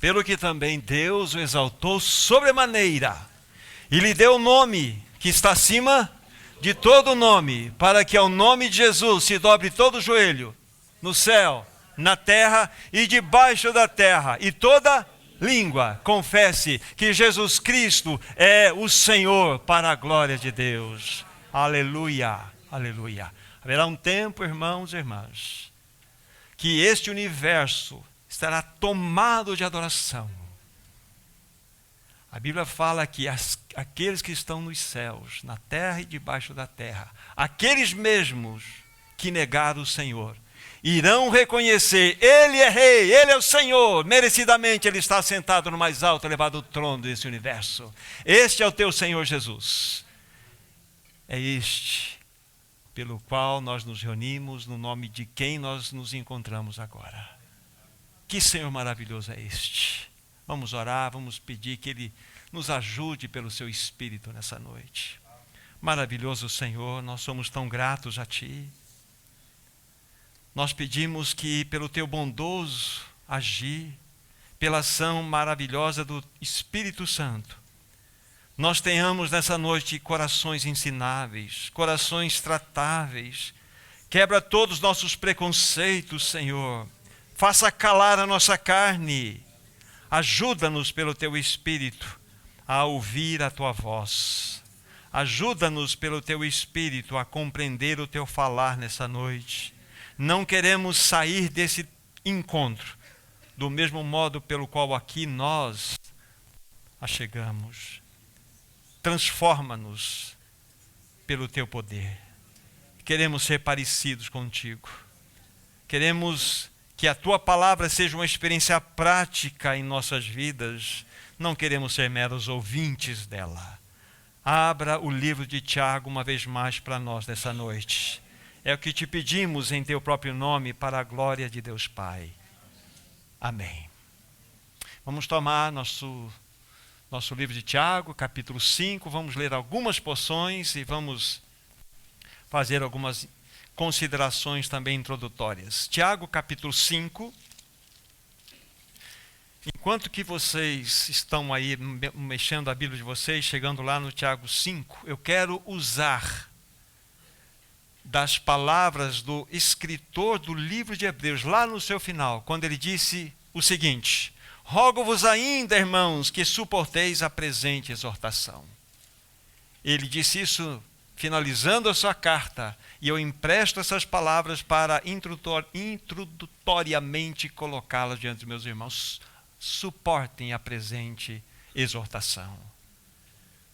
pelo que também Deus o exaltou sobremaneira, e lhe deu o nome que está acima de todo nome, para que ao nome de Jesus se dobre todo o joelho, no céu, na terra e debaixo da terra, e toda língua confesse que Jesus Cristo é o Senhor, para a glória de Deus. Aleluia, aleluia. Haverá um tempo, irmãos e irmãs, que este universo estará tomado de adoração. A Bíblia fala que aqueles que estão nos céus, na terra e debaixo da terra, aqueles mesmos que negaram o Senhor, irão reconhecer: Ele é Rei, Ele é o Senhor, merecidamente Ele está sentado no mais alto elevado trono desse universo. Este é o teu Senhor Jesus. É este pelo qual nós nos reunimos, no nome de quem nós nos encontramos agora. Que Senhor maravilhoso é este! Vamos orar, vamos pedir que Ele nos ajude pelo Seu Espírito nessa noite. Maravilhoso Senhor, nós somos tão gratos a Ti. Nós pedimos que pelo Teu bondoso agir, pela ação maravilhosa do Espírito Santo, nós tenhamos nessa noite corações ensináveis, corações tratáveis. Quebra todos os nossos preconceitos, Senhor. Faça calar a nossa carne. Ajuda-nos pelo Teu Espírito a ouvir a Tua voz. Ajuda-nos pelo Teu Espírito a compreender o Teu falar nessa noite. Não queremos sair desse encontro do mesmo modo pelo qual aqui nós achegamos. Transforma-nos pelo Teu poder. Queremos ser parecidos contigo. Queremos que a Tua palavra seja uma experiência prática em nossas vidas. Não queremos ser meros ouvintes dela. Abra o livro de Tiago uma vez mais para nós nessa noite. É o que te pedimos em Teu próprio nome, para a glória de Deus Pai. Amém. Vamos tomar nosso livro de Tiago, capítulo 5. Vamos ler algumas porções e vamos fazer algumas considerações também introdutórias. Tiago, capítulo 5. Enquanto que vocês estão aí mexendo a Bíblia de vocês, chegando lá no Tiago 5, eu quero usar das palavras do escritor do livro de Hebreus, lá no seu final, quando ele disse o seguinte: rogo-vos ainda, irmãos, que suporteis a presente exortação. Ele disse isso finalizando a sua carta, e eu empresto essas palavras para introdutoriamente colocá-las diante dos meus irmãos. Suportem a presente exortação.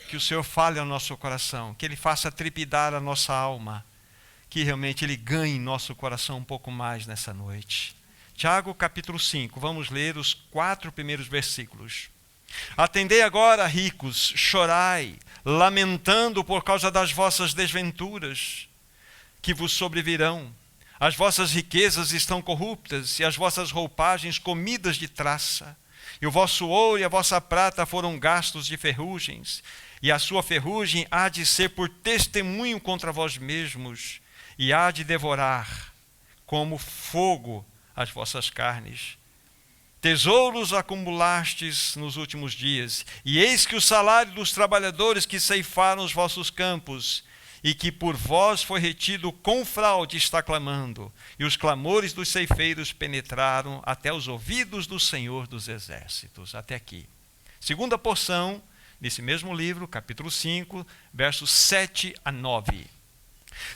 Que o Senhor fale ao nosso coração, que Ele faça trepidar a nossa alma, que realmente Ele ganhe em nosso coração um pouco mais nessa noite. Tiago capítulo 5, vamos ler os 4 primeiros versículos. Atendei agora, ricos, chorai, lamentando por causa das vossas desventuras, que vos sobrevirão. As vossas riquezas estão corruptas, e as vossas roupagens comidas de traça. E o vosso ouro e a vossa prata foram gastos de ferrugens, e a sua ferrugem há de ser por testemunho contra vós mesmos, e há de devorar como fogo as vossas carnes. Tesouros acumulastes nos últimos dias, e eis que o salário dos trabalhadores que ceifaram os vossos campos, e que por vós foi retido com fraude, está clamando, e os clamores dos ceifeiros penetraram até os ouvidos do Senhor dos Exércitos. Até aqui. Segunda porção, nesse mesmo livro, capítulo 5, versos 7 a 9.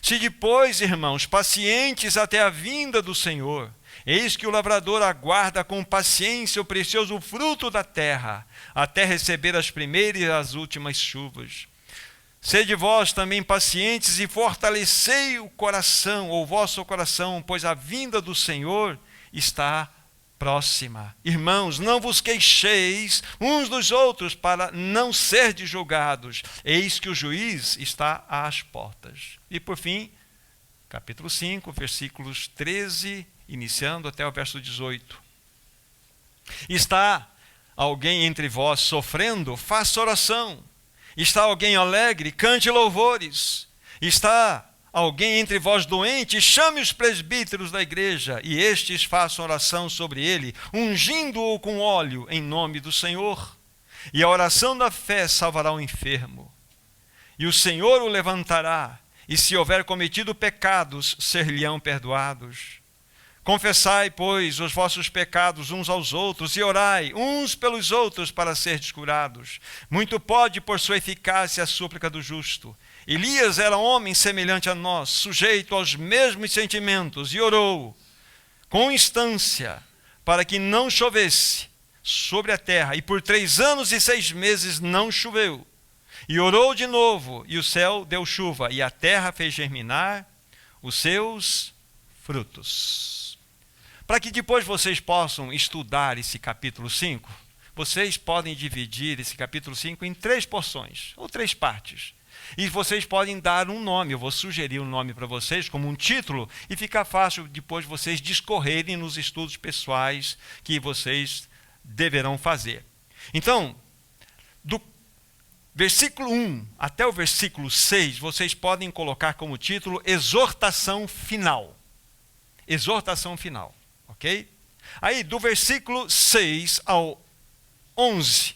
Se depois, irmãos, pacientes até a vinda do Senhor, eis que o lavrador aguarda com paciência o precioso fruto da terra, até receber as primeiras e as últimas chuvas. Sede vós também pacientes e fortalecei o coração, ou vosso coração, pois a vinda do Senhor está próxima. Irmãos, não vos queixeis uns dos outros para não serdes julgados. Eis que o juiz está às portas. E por fim, capítulo 5, versículos 13, iniciando até o verso 18. Está alguém entre vós sofrendo? Faça oração. Está alguém alegre? Cante louvores. Está alguém entre vós doente, chame os presbíteros da igreja, e estes façam oração sobre ele, ungindo-o com óleo em nome do Senhor. E a oração da fé salvará o enfermo. E o Senhor o levantará, e se houver cometido pecados, ser-lhe-ão perdoados. Confessai, pois, os vossos pecados uns aos outros, e orai uns pelos outros para serdes curados. Muito pode, por sua eficácia, a súplica do justo. Elias era homem semelhante a nós, sujeito aos mesmos sentimentos, e orou com instância para que não chovesse sobre a terra. E por 3 anos e 6 meses não choveu. E orou de novo, e o céu deu chuva, e a terra fez germinar os seus frutos. Para que depois vocês possam estudar esse capítulo 5, vocês podem dividir esse capítulo 5 em 3 porções, ou 3 partes. E vocês podem dar um nome, eu vou sugerir um nome para vocês como um título, e fica fácil depois vocês discorrerem nos estudos pessoais que vocês deverão fazer. Então, do versículo 1 até o versículo 6, vocês podem colocar como título exortação final. Exortação final, ok? Aí, do versículo 6 ao 11,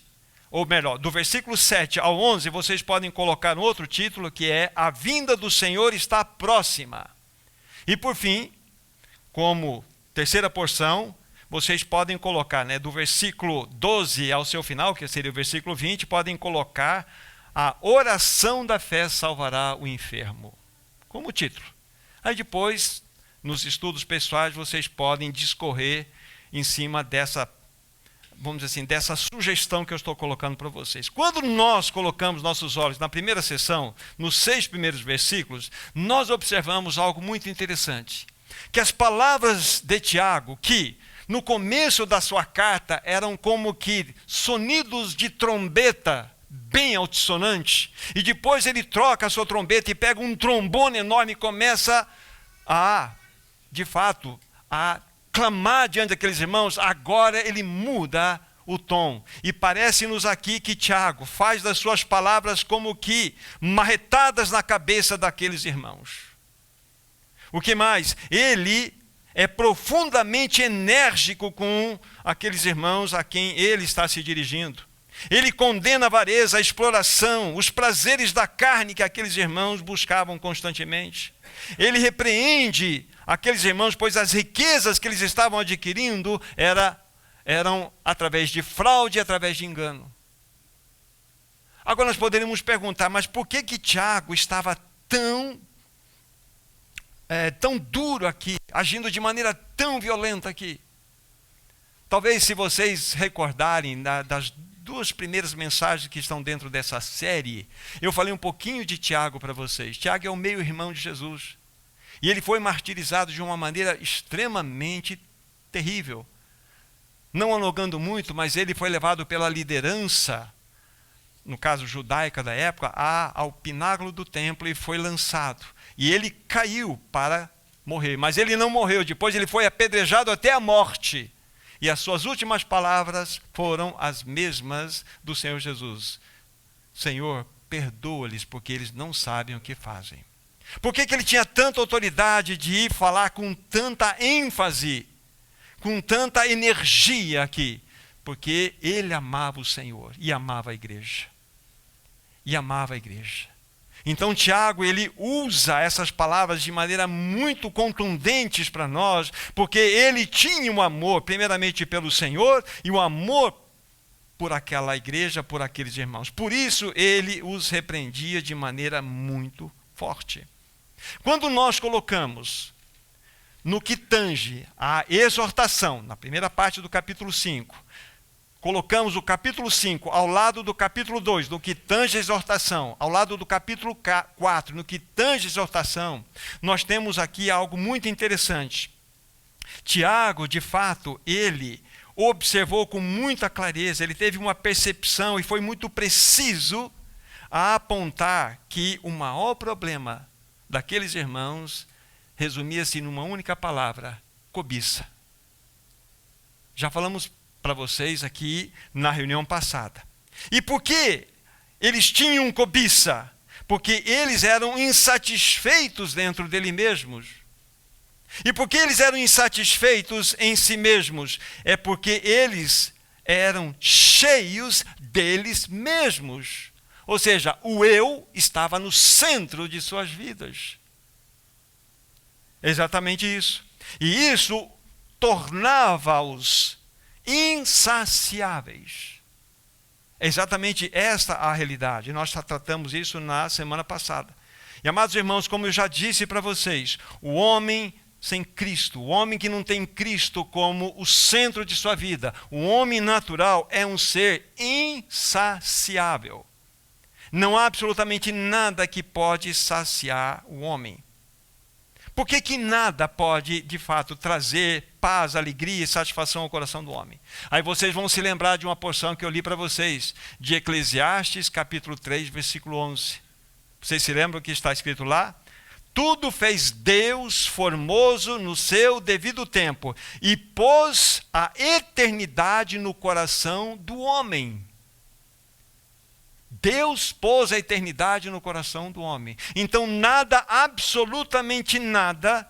ou melhor, do versículo 7 ao 11, vocês podem colocar outro título que é a vinda do Senhor está próxima. E por fim, como terceira porção, vocês podem colocar, do versículo 12 ao seu final, que seria o versículo 20, podem colocar a oração da fé salvará o enfermo, como título. Aí depois, nos estudos pessoais, vocês podem discorrer em cima dessa, vamos dizer assim, dessa sugestão que eu estou colocando para vocês. Quando nós colocamos nossos olhos na primeira sessão, nos 6 primeiros versículos, nós observamos algo muito interessante. Que as palavras de Tiago, que no começo da sua carta eram como que sonidos de trombeta bem altissonante, e depois ele troca a sua trombeta e pega um trombone enorme e começa de fato, a clamar diante daqueles irmãos. Agora ele muda o tom, e parece-nos aqui que Tiago faz das suas palavras como que marretadas na cabeça daqueles irmãos. O que mais? Ele é profundamente enérgico com aqueles irmãos a quem ele está se dirigindo. Ele condena a avareza, a exploração, os prazeres da carne que aqueles irmãos buscavam constantemente. Ele repreende aqueles irmãos, pois as riquezas que eles estavam adquirindo eram através de fraude e através de engano. Agora nós poderíamos perguntar, mas por que Tiago estava tão duro aqui, agindo de maneira tão violenta aqui? Talvez, se vocês recordarem das 2 primeiras mensagens que estão dentro dessa série, eu falei um pouquinho de Tiago para vocês. Tiago é o meio-irmão de Jesus. E ele foi martirizado de uma maneira extremamente terrível. Não alongando muito, mas ele foi levado pela liderança, no caso judaica da época, ao pináculo do templo e foi lançado. E ele caiu para morrer, mas ele não morreu. Depois ele foi apedrejado até a morte. E as suas últimas palavras foram as mesmas do Senhor Jesus: Senhor, perdoa-lhes, porque eles não sabem o que fazem. Por que ele tinha tanta autoridade de ir falar com tanta ênfase, com tanta energia aqui? Porque ele amava o Senhor e amava a igreja. E amava a igreja. Então Tiago, ele usa essas palavras de maneira muito contundentes para nós, porque ele tinha um amor, primeiramente pelo Senhor, e um amor por aquela igreja, por aqueles irmãos. Por isso ele os repreendia de maneira muito forte. Quando nós colocamos no que tange a exortação, na primeira parte do capítulo 5, colocamos o capítulo 5 ao lado do capítulo 2, no que tange a exortação, ao lado do capítulo 4, no que tange a exortação, nós temos aqui algo muito interessante. Tiago, de fato, ele observou com muita clareza, ele teve uma percepção e foi muito preciso a apontar que o maior problema daqueles irmãos resumia-se numa única palavra: cobiça. Já falamos para vocês aqui na reunião passada. E por que eles tinham cobiça? Porque eles eram insatisfeitos dentro dele mesmos. E porque eles eram insatisfeitos em si mesmos? É porque eles eram cheios deles mesmos. Ou seja, o eu estava no centro de suas vidas. Exatamente isso. E isso tornava-os insaciáveis. É exatamente esta a realidade. Nós já tratamos isso na semana passada. E, amados irmãos, como eu já disse para vocês, o homem sem Cristo, o homem que não tem Cristo como o centro de sua vida, o homem natural é um ser insaciável. Não há absolutamente nada que pode saciar o homem. Por que nada pode, de fato, trazer paz, alegria e satisfação ao coração do homem? Aí vocês vão se lembrar de uma porção que eu li para vocês, de Eclesiastes, capítulo 3, versículo 11. Vocês se lembram o que está escrito lá? Tudo fez Deus formoso no seu devido tempo e pôs a eternidade no coração do homem. Deus pôs a eternidade no coração do homem. Então nada, absolutamente nada,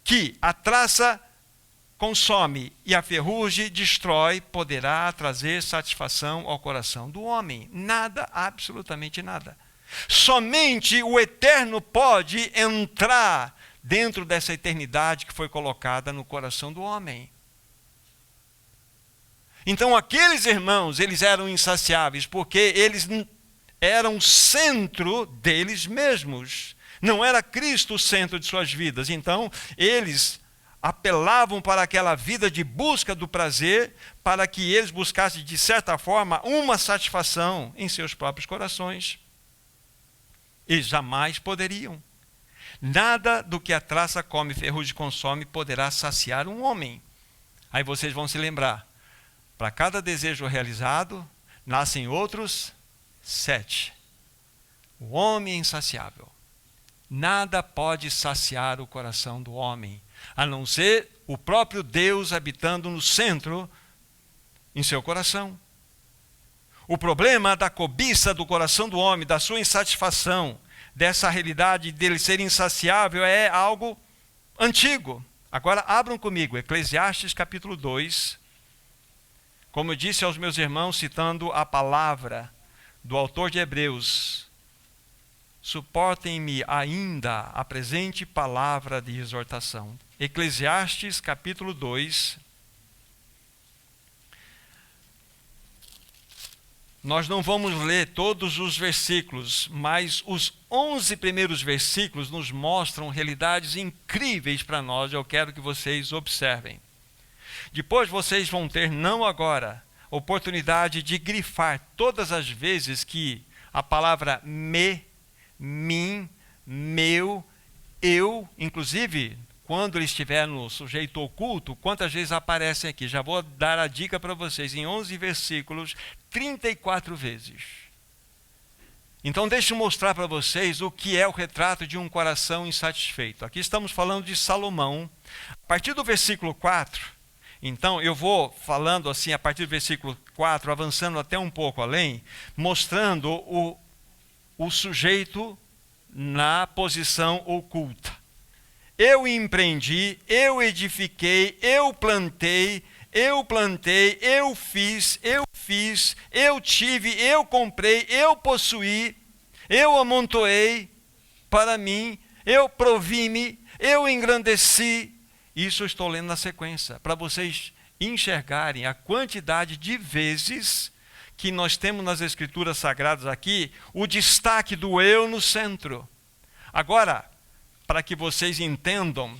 que a traça consome e a ferrugem destrói, poderá trazer satisfação ao coração do homem. Nada, absolutamente nada. Somente o eterno pode entrar dentro dessa eternidade que foi colocada no coração do homem. Então aqueles irmãos, eles eram insaciáveis porque eles eram o centro deles mesmos. Não era Cristo o centro de suas vidas. Então eles apelavam para aquela vida de busca do prazer, para que eles buscassem de certa forma uma satisfação em seus próprios corações. E jamais poderiam. Nada do que a traça come, ferrugem consome, poderá saciar um homem. Aí vocês vão se lembrar. Para cada desejo realizado, nascem outros 7. O homem é insaciável. Nada pode saciar o coração do homem, a não ser o próprio Deus habitando no centro, em seu coração. O problema da cobiça do coração do homem, da sua insatisfação, dessa realidade dele ser insaciável, é algo antigo. Agora abram comigo, Eclesiastes capítulo 2. Como eu disse aos meus irmãos, citando a palavra do autor de Hebreus, suportem-me ainda a presente palavra de exortação. Eclesiastes capítulo 2. Nós não vamos ler todos os versículos, mas os 11 primeiros versículos nos mostram realidades incríveis para nós. Eu quero que vocês observem. Depois vocês vão ter, não agora, oportunidade de grifar todas as vezes que a palavra me, mim, meu, eu, inclusive, quando ele estiver no sujeito oculto, quantas vezes aparecem aqui? Já vou dar a dica para vocês, em 11 versículos, 34 vezes. Então deixe eu mostrar para vocês o que é o retrato de um coração insatisfeito. Aqui estamos falando de Salomão. A partir do versículo 4... Então, eu vou falando assim, a partir do versículo 4, avançando até um pouco além, mostrando o sujeito na posição oculta. Eu empreendi, eu edifiquei, eu plantei, eu fiz, eu tive, eu comprei, eu possuí, eu amontoei para mim, eu provi-me, eu engrandeci. Isso eu estou lendo na sequência, para vocês enxergarem a quantidade de vezes que nós temos nas Escrituras Sagradas aqui, o destaque do eu no centro. Agora, para que vocês entendam,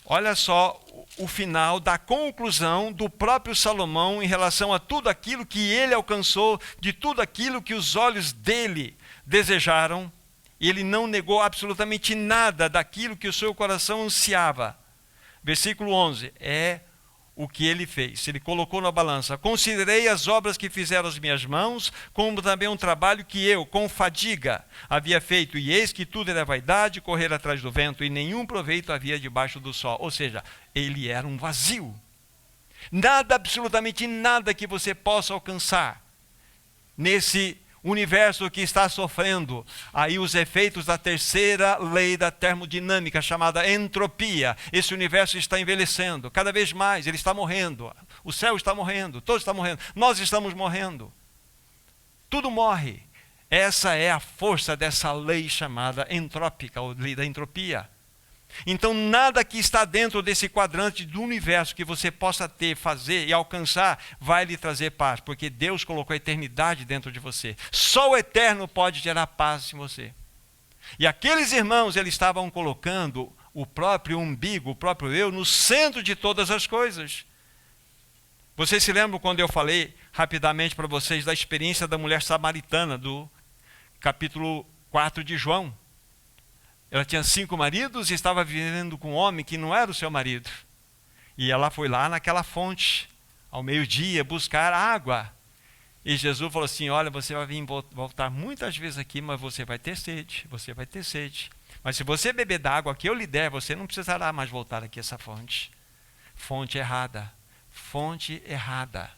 olha só o final da conclusão do próprio Salomão em relação a tudo aquilo que ele alcançou, de tudo aquilo que os olhos dele desejaram. Ele não negou absolutamente nada daquilo que o seu coração ansiava. Versículo 11, é o que ele fez. Ele colocou na balança. Considerei as obras que fizeram as minhas mãos, como também um trabalho que eu, com fadiga, havia feito. E eis que tudo era vaidade, correr atrás do vento, e nenhum proveito havia debaixo do sol. Ou seja, ele era um vazio. Nada, absolutamente nada que você possa alcançar nesse universo que está sofrendo aí os efeitos da terceira lei da termodinâmica, chamada entropia. Esse universo está envelhecendo, cada vez mais, ele está morrendo. O céu está morrendo, todos estão morrendo, nós estamos morrendo. Tudo morre. Essa é a força dessa lei chamada entrópica, ou lei da entropia. Então, nada que está dentro desse quadrante do universo que você possa ter, fazer e alcançar, vai lhe trazer paz, porque Deus colocou a eternidade dentro de você. Só o eterno pode gerar paz em você. E aqueles irmãos, eles estavam colocando o próprio umbigo, o próprio eu, no centro de todas as coisas. Vocês se lembram quando eu falei rapidamente para vocês da experiência da mulher samaritana, do capítulo 4 de João? Ela tinha 5 maridos e estava vivendo com um homem que não era o seu marido. E ela foi lá naquela fonte, ao meio-dia, buscar água. E Jesus falou assim, olha, você vai vir voltar muitas vezes aqui, mas você vai ter sede, você vai ter sede. Mas se você beber da água que eu lhe der, você não precisará mais voltar aqui a essa fonte. Fonte errada, fonte errada.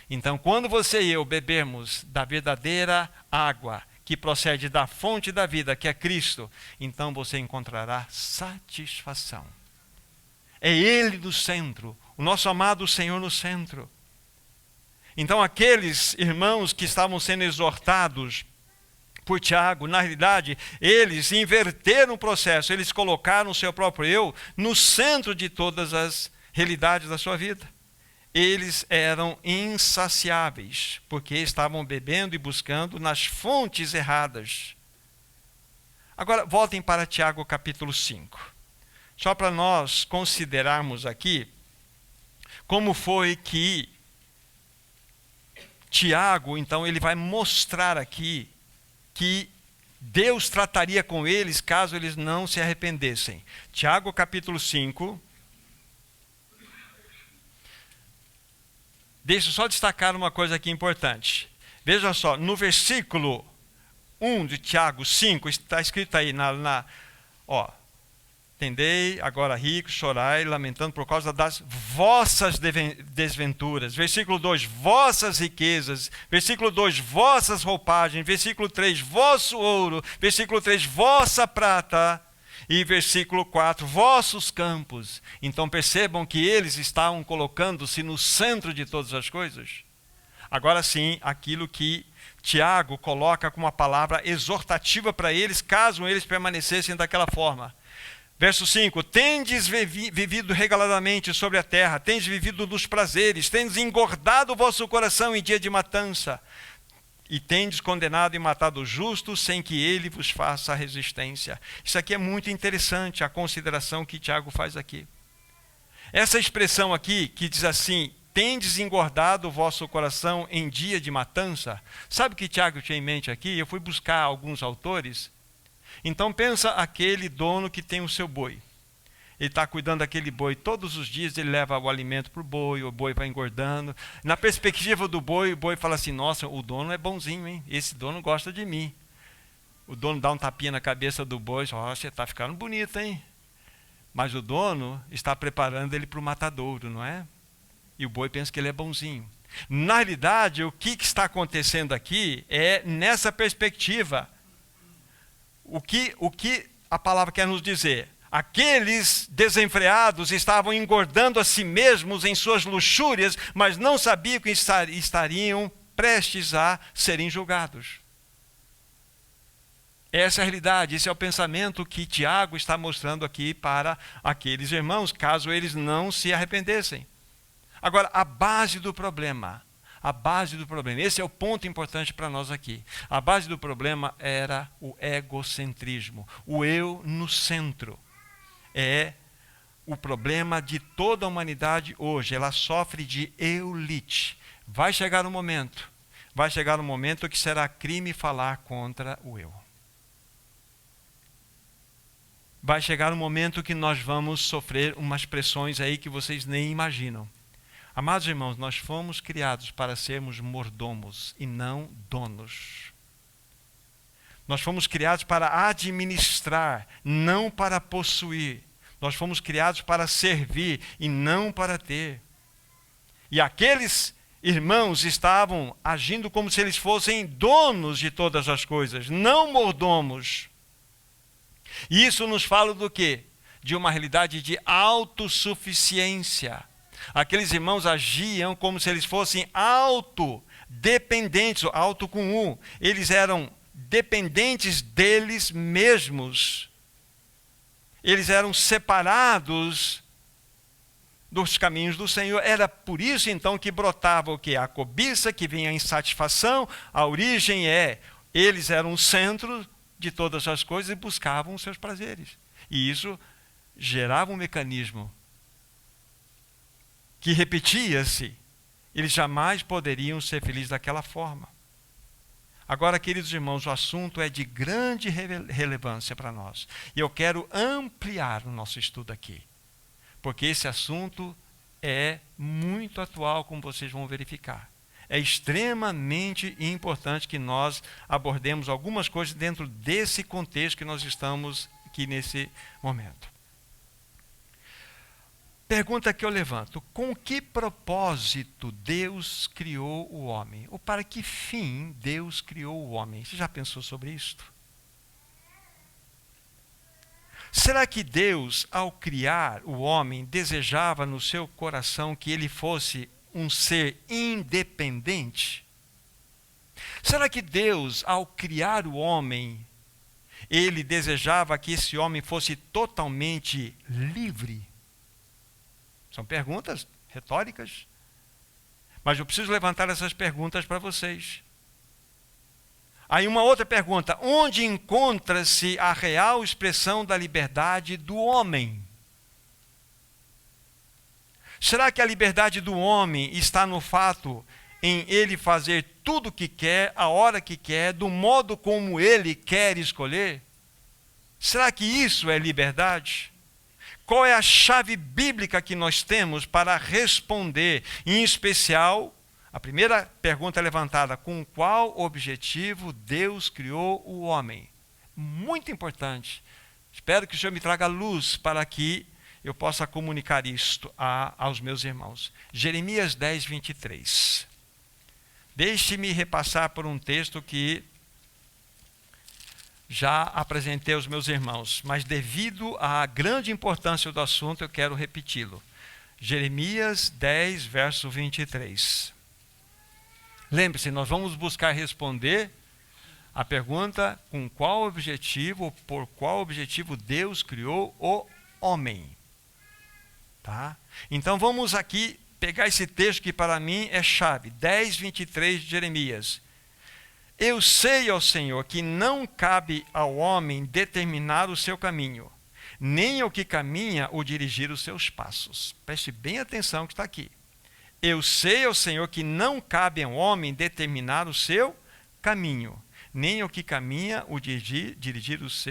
Então, quando você e eu bebermos da verdadeira água, que procede da fonte da vida, que é Cristo, então você encontrará satisfação. É Ele no centro, o nosso amado Senhor no centro. Então aqueles irmãos que estavam sendo exortados por Tiago, na realidade, eles inverteram o processo, eles colocaram o seu próprio eu no centro de todas as realidades da sua vida. Eles eram insaciáveis, porque estavam bebendo e buscando nas fontes erradas. Agora, voltem para Tiago capítulo 5. Só para nós considerarmos aqui como foi que Tiago, então, ele vai mostrar aqui que Deus trataria com eles caso eles não se arrependessem. Tiago capítulo 5. Deixa eu só destacar uma coisa aqui importante. Veja só, no versículo 1 de Tiago 5, está escrito aí, tendei agora ricos, chorai, lamentando por causa das vossas desventuras. Versículo 2, vossas riquezas. Versículo 2, vossas roupagens. Versículo 3, vosso ouro. Versículo 3, vossa prata. E versículo 4, vossos campos. Então percebam que eles estavam colocando-se no centro de todas as coisas. Agora sim, aquilo que Tiago coloca como uma palavra exortativa para eles, caso eles permanecessem daquela forma. Verso 5, tendes vivido regaladamente sobre a terra, tendes vivido dos prazeres, tendes engordado o vosso coração em dia de matança, e tendes condenado e matado o justo, sem que ele vos faça resistência. Isso aqui é muito interessante, a consideração que Tiago faz aqui. Essa expressão aqui, que diz assim, tendes engordado o vosso coração em dia de matança. Sabe o que Tiago tinha em mente aqui? Eu fui buscar alguns autores. Então pensa aquele dono que tem o seu boi. Ele está cuidando daquele boi todos os dias, ele leva o alimento para o boi vai engordando. Na perspectiva do boi, o boi fala assim, nossa, o dono é bonzinho, hein? Esse dono gosta de mim. O dono dá um tapinha na cabeça do boi e fala, você está ficando bonito, hein? Mas o dono está preparando ele para o matadouro, não é? E o boi pensa que ele é bonzinho. Na realidade, o que está acontecendo aqui é nessa perspectiva. O que a palavra quer nos dizer? Aqueles desenfreados estavam engordando a si mesmos em suas luxúrias, mas não sabiam que estariam prestes a serem julgados. Essa é a realidade, esse é o pensamento que Tiago está mostrando aqui para aqueles irmãos, caso eles não se arrependessem. Agora, a base do problema, esse é o ponto importante para nós aqui. A base do problema era o egocentrismo, o eu no centro. É o problema de toda a humanidade hoje. Ela sofre de eulite. Vai chegar um momento que será crime falar contra o eu. Vai chegar um momento que nós vamos sofrer umas pressões aí que vocês nem imaginam. Amados irmãos, nós fomos criados para sermos mordomos e não donos. Nós fomos criados para administrar, não para possuir. Nós fomos criados para servir e não para ter. E aqueles irmãos estavam agindo como se eles fossem donos de todas as coisas, não mordomos. E isso nos fala do quê? De uma realidade de autossuficiência. Aqueles irmãos agiam como se eles fossem autodependentes, auto com U. Eles eram dependentes deles mesmos. Eles eram separados dos caminhos do Senhor. Era por isso então que brotava o quê? A cobiça, que vinha a insatisfação. A origem eles eram o centro de todas as coisas e buscavam os seus prazeres. E isso gerava um mecanismo que repetia-se. Eles jamais poderiam ser felizes daquela forma. Agora, queridos irmãos, o assunto é de grande relevância para nós. E eu quero ampliar o nosso estudo aqui. Porque esse assunto é muito atual, como vocês vão verificar. É extremamente importante que nós abordemos algumas coisas dentro desse contexto que nós estamos aqui nesse momento. Pergunta que eu levanto: com que propósito Deus criou o homem? Ou para que fim Deus criou o homem? Você já pensou sobre isto? Será que Deus, ao criar o homem, desejava no seu coração que ele fosse um ser independente? Será que Deus, ao criar o homem, ele desejava que esse homem fosse totalmente livre? São perguntas retóricas, mas eu preciso levantar essas perguntas para vocês. Aí uma outra pergunta: onde encontra-se a real expressão da liberdade do homem? Será que a liberdade do homem está no fato em ele fazer tudo o que quer, a hora que quer, do modo como ele quer escolher? Será que isso é liberdade? Qual é a chave bíblica que nós temos para responder, em especial, a primeira pergunta levantada: com qual objetivo Deus criou o homem? Muito importante. Espero que o Senhor me traga luz para que eu possa comunicar isto aos meus irmãos. Jeremias 10, 23. Deixe-me repassar por um texto que já apresentei aos meus irmãos, mas devido à grande importância do assunto, eu quero repeti-lo. Jeremias 10, verso 23. Lembre-se, nós vamos buscar responder a pergunta: com qual objetivo, ou por qual objetivo Deus criou o homem? Tá? Então vamos aqui pegar esse texto que para mim é chave. 10, 23 de Jeremias. Eu sei, ó Senhor, que não cabe ao homem determinar o seu caminho, nem ao que caminha o dirigir os seus passos. Preste bem atenção que está aqui. Eu sei, ó Senhor, que não cabe ao homem determinar o seu caminho, nem ao que caminha o dirigir os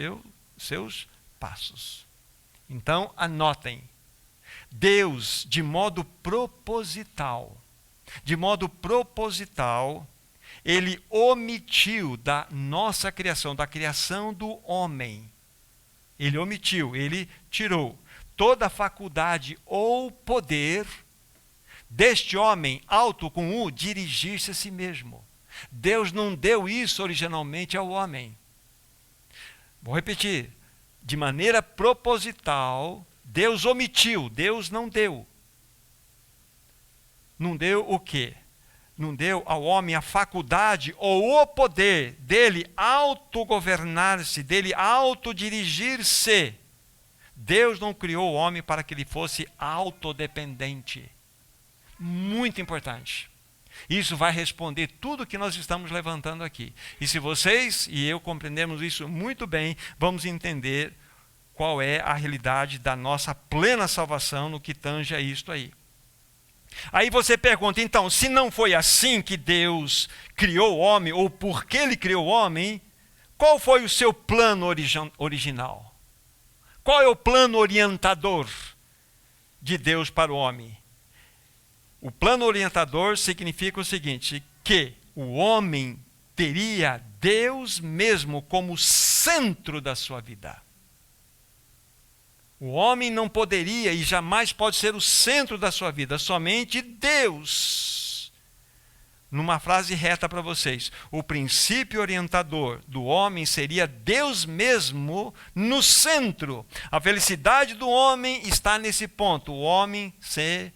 seus passos. Então, anotem. Deus, de modo proposital, ele omitiu da nossa criação, da criação do homem. Ele omitiu, ele tirou toda a faculdade ou poder deste homem, auto com U, dirigir-se a si mesmo. Deus não deu isso originalmente ao homem. Vou repetir. De maneira proposital, Deus omitiu, Deus não deu. Não deu o quê? Não deu ao homem a faculdade ou o poder dele autogovernar-se, dele autodirigir-se. Deus não criou o homem para que ele fosse autodependente. Muito importante. Isso vai responder tudo o que nós estamos levantando aqui. E se vocês e eu compreendemos isso muito bem, vamos entender qual é a realidade da nossa plena salvação no que tange a isto aí. Aí você pergunta, então, se não foi assim que Deus criou o homem, ou por que ele criou o homem, qual foi o seu plano original? Qual é o plano orientador de Deus para o homem? O plano orientador significa o seguinte, que o homem teria Deus mesmo como centro da sua vida. O homem não poderia e jamais pode ser o centro da sua vida, somente Deus. numa frase reta para vocês, o princípio orientador do homem seria Deus mesmo no centro. A felicidade do homem está nesse ponto, o homem ser,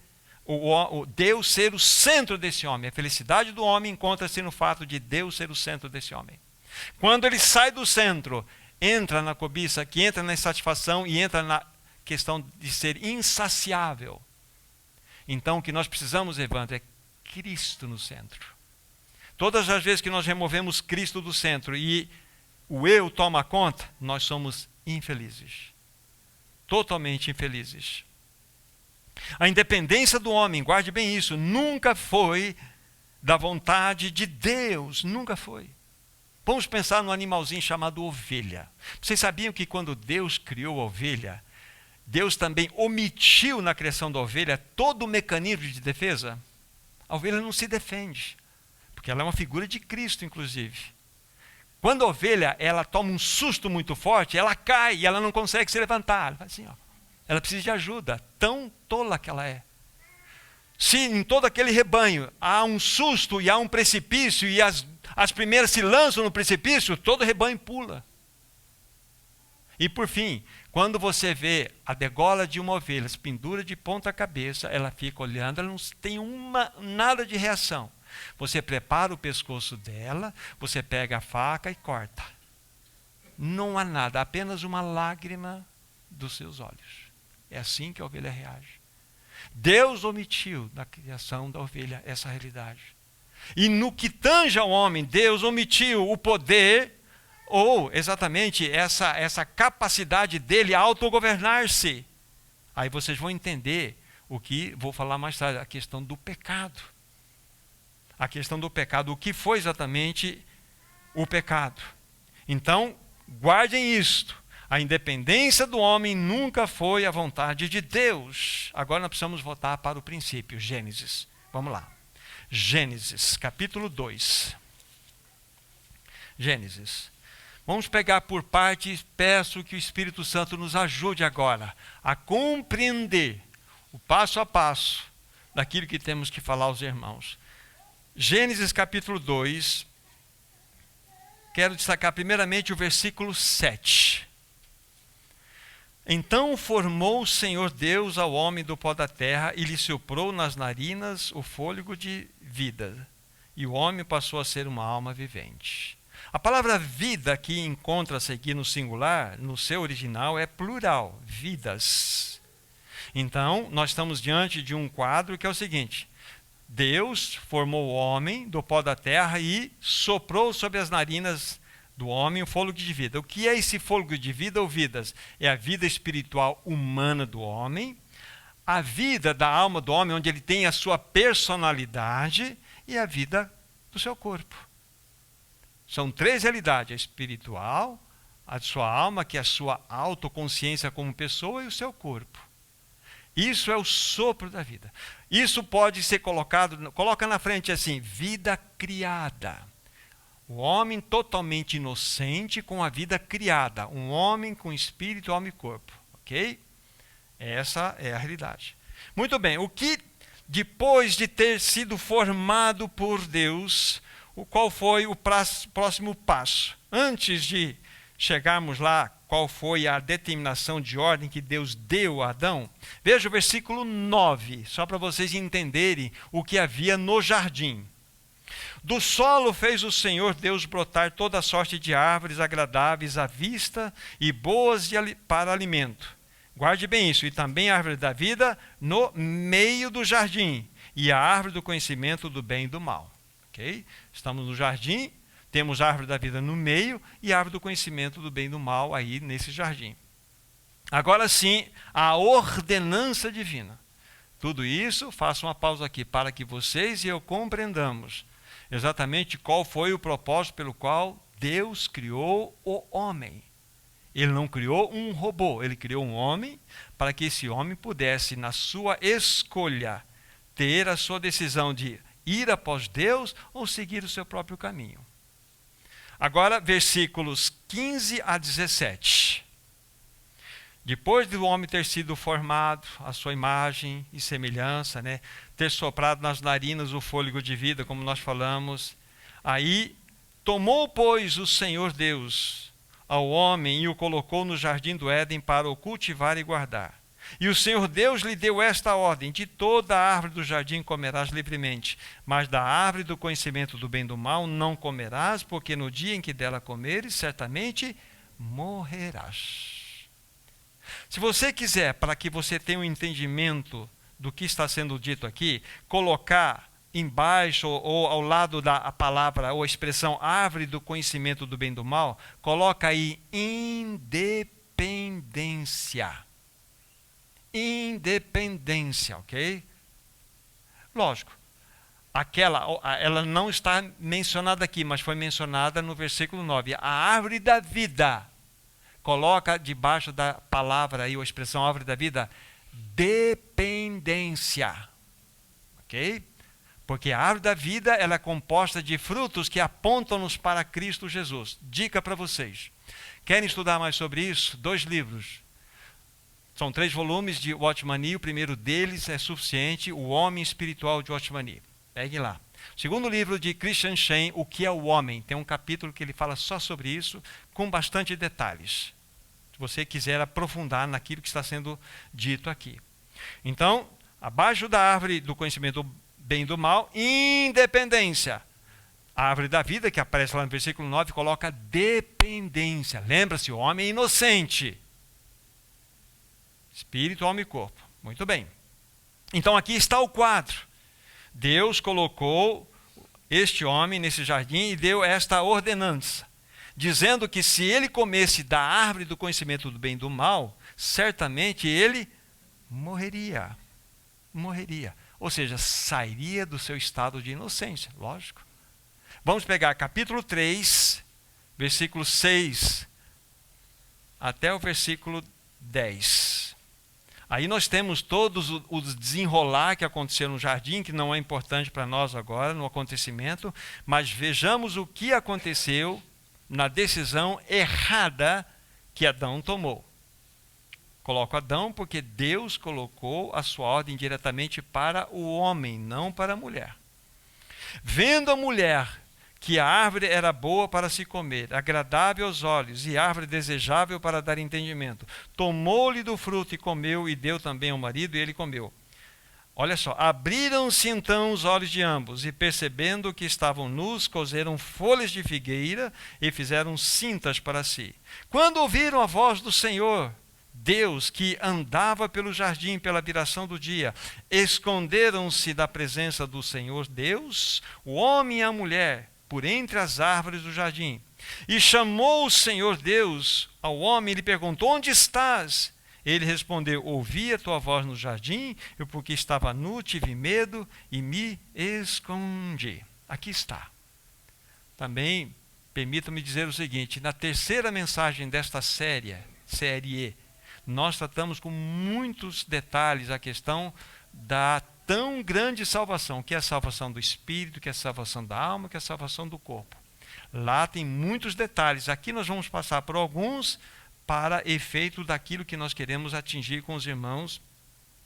Deus ser o centro desse homem. A felicidade do homem encontra-se no fato de Deus ser o centro desse homem. Quando ele sai do centro, entra na cobiça, que entra na insatisfação e entra na questão de ser insaciável. Então o que nós precisamos, Evandro, é Cristo no centro. Todas as vezes que nós removemos Cristo do centro e o eu toma conta, nós somos infelizes. Totalmente infelizes. A independência do homem, guarde bem isso, nunca foi da vontade de Deus, nunca foi. Vamos pensar no animalzinho chamado ovelha. Vocês sabiam que quando Deus criou a ovelha, Deus também omitiu na criação da ovelha todo o mecanismo de defesa? A ovelha não se defende, porque ela é uma figura de Cristo, inclusive. Quando a ovelha ela toma um susto muito forte, ela cai e ela não consegue se levantar. Ela faz assim, ó. Ela precisa de ajuda, tão tola que ela é. Se em todo aquele rebanho há um susto e há um precipício e as primeiras se lançam no precipício, todo o rebanho pula. E por fim, quando você vê a degola de uma ovelha, se pendura de ponta cabeça, ela fica olhando, ela não tem nada de reação. Você prepara o pescoço dela, você pega a faca e corta. Não há nada, apenas uma lágrima dos seus olhos. É assim que a ovelha reage. Deus omitiu da criação da ovelha essa realidade. E no que tange ao homem, Deus omitiu o poder, ou exatamente essa capacidade dele autogovernar-se. Aí vocês vão entender o que vou falar mais tarde, a questão do pecado. A questão do pecado, o que foi exatamente o pecado. Então, guardem isto. A independência do homem nunca foi a vontade de Deus. Agora nós precisamos voltar para o princípio, Gênesis. Vamos lá. Gênesis, capítulo 2. Gênesis. Vamos pegar por partes, peço que o Espírito Santo nos ajude agora a compreender o passo a passo daquilo que temos que falar aos irmãos. Gênesis capítulo 2, quero destacar primeiramente o versículo 7. Então formou o Senhor Deus ao homem do pó da terra e lhe soprou nas narinas o fôlego de vida. E o homem passou a ser uma alma vivente. A palavra vida que encontra-se aqui no singular, no seu original, é plural, vidas. Então, nós estamos diante de um quadro que é o seguinte: Deus formou o homem do pó da terra e soprou sobre as narinas do homem o fôlego de vida. O que é esse fôlego de vida ou vidas? É a vida espiritual humana do homem, a vida da alma do homem, onde ele tem a sua personalidade, e a vida do seu corpo. São três realidades: a espiritual, a sua alma, que é a sua autoconsciência como pessoa, e o seu corpo. Isso é o sopro da vida. Isso pode ser colocado, coloca na frente assim, vida criada. O homem totalmente inocente com a vida criada. Um homem com espírito, alma e corpo. Ok? Essa é a realidade. Muito bem, o que depois de ter sido formado por Deus, qual foi o próximo passo? Antes de chegarmos lá, qual foi a determinação de ordem que Deus deu a Adão? Veja o versículo 9, só para vocês entenderem o que havia no jardim. Do solo fez o Senhor Deus brotar toda sorte de árvores agradáveis à vista e boas para alimento. Guarde bem isso. E também a árvore da vida no meio do jardim, e a árvore do conhecimento do bem e do mal. Okay? Estamos no jardim, temos a árvore da vida no meio e a árvore do conhecimento do bem e do mal aí nesse jardim. Agora sim, a ordenança divina. Tudo isso, faço uma pausa aqui para que vocês e eu compreendamos exatamente qual foi o propósito pelo qual Deus criou o homem. Ele não criou um robô, ele criou um homem para que esse homem pudesse, na sua escolha, ter a sua decisão de ir após Deus ou seguir o seu próprio caminho. Agora, versículos 15 a 17. Depois do homem ter sido formado à sua imagem e semelhança, né, ter soprado nas narinas o fôlego de vida, como nós falamos, aí tomou, pois, o Senhor Deus ao homem e o colocou no jardim do Éden para o cultivar e guardar. E o Senhor Deus lhe deu esta ordem: de toda a árvore do jardim comerás livremente, mas da árvore do conhecimento do bem e do mal não comerás, porque no dia em que dela comeres, certamente morrerás. Se você quiser, para que você tenha um entendimento do que está sendo dito aqui, colocar embaixo ou ao lado da palavra ou a expressão árvore do conhecimento do bem e do mal, coloca aí independência. Independência, ok? Lógico, ela não está mencionada aqui, mas foi mencionada no versículo 9. A árvore da vida. Coloca debaixo da palavra aí, a expressão árvore da vida, dependência. Ok? Porque a árvore da vida ela é composta de frutos que apontam-nos para Cristo Jesus. Dica para vocês. Querem estudar mais sobre isso? 2 livros. São 3 volumes de Watchman Nee. O primeiro deles é suficiente, O Homem Espiritual de Watchman Nee. Pegue lá. O segundo livro de Christian Shane, O que é o Homem? Tem um capítulo que ele fala só sobre isso, com bastante detalhes. Se você quiser aprofundar naquilo que está sendo dito aqui. Então, abaixo da árvore do conhecimento do bem e do mal, independência. A árvore da vida, que aparece lá no versículo 9, coloca dependência. Lembra-se, o homem é inocente. Espírito, alma e corpo. Muito bem. Então aqui está o quadro. Deus colocou este homem nesse jardim e deu esta ordenança, dizendo que se ele comesse da árvore do conhecimento do bem e do mal, certamente ele morreria. Morreria. Ou seja, sairia do seu estado de inocência, lógico. Vamos pegar capítulo 3, versículo 6 até o versículo 10. Aí nós temos todos os desenrolar que aconteceu no jardim, que não é importante para nós agora, no acontecimento, mas vejamos o que aconteceu na decisão errada que Adão tomou. Coloco Adão porque Deus colocou a sua ordem diretamente para o homem, não para a mulher. Vendo a mulher que a árvore era boa para se comer, agradável aos olhos e árvore desejável para dar entendimento, tomou-lhe do fruto e comeu, e deu também ao marido, e ele comeu. Olha só, abriram-se então os olhos de ambos, e percebendo que estavam nus, coseram folhas de figueira e fizeram cintas para si. Quando ouviram a voz do Senhor Deus, que andava pelo jardim pela viração do dia, esconderam-se da presença do Senhor Deus, o homem e a mulher, por entre as árvores do jardim. E chamou o Senhor Deus ao homem e lhe perguntou: onde estás? Ele respondeu: ouvi a tua voz no jardim, eu porque estava nu, tive medo e me escondi. Aqui está. Também, permita-me dizer o seguinte, na terceira mensagem desta série, nós tratamos com muitos detalhes a questão da tão grande salvação, que é a salvação do espírito, que é a salvação da alma, que é a salvação do corpo. Lá tem muitos detalhes. Aqui nós vamos passar por alguns para efeito daquilo que nós queremos atingir com os irmãos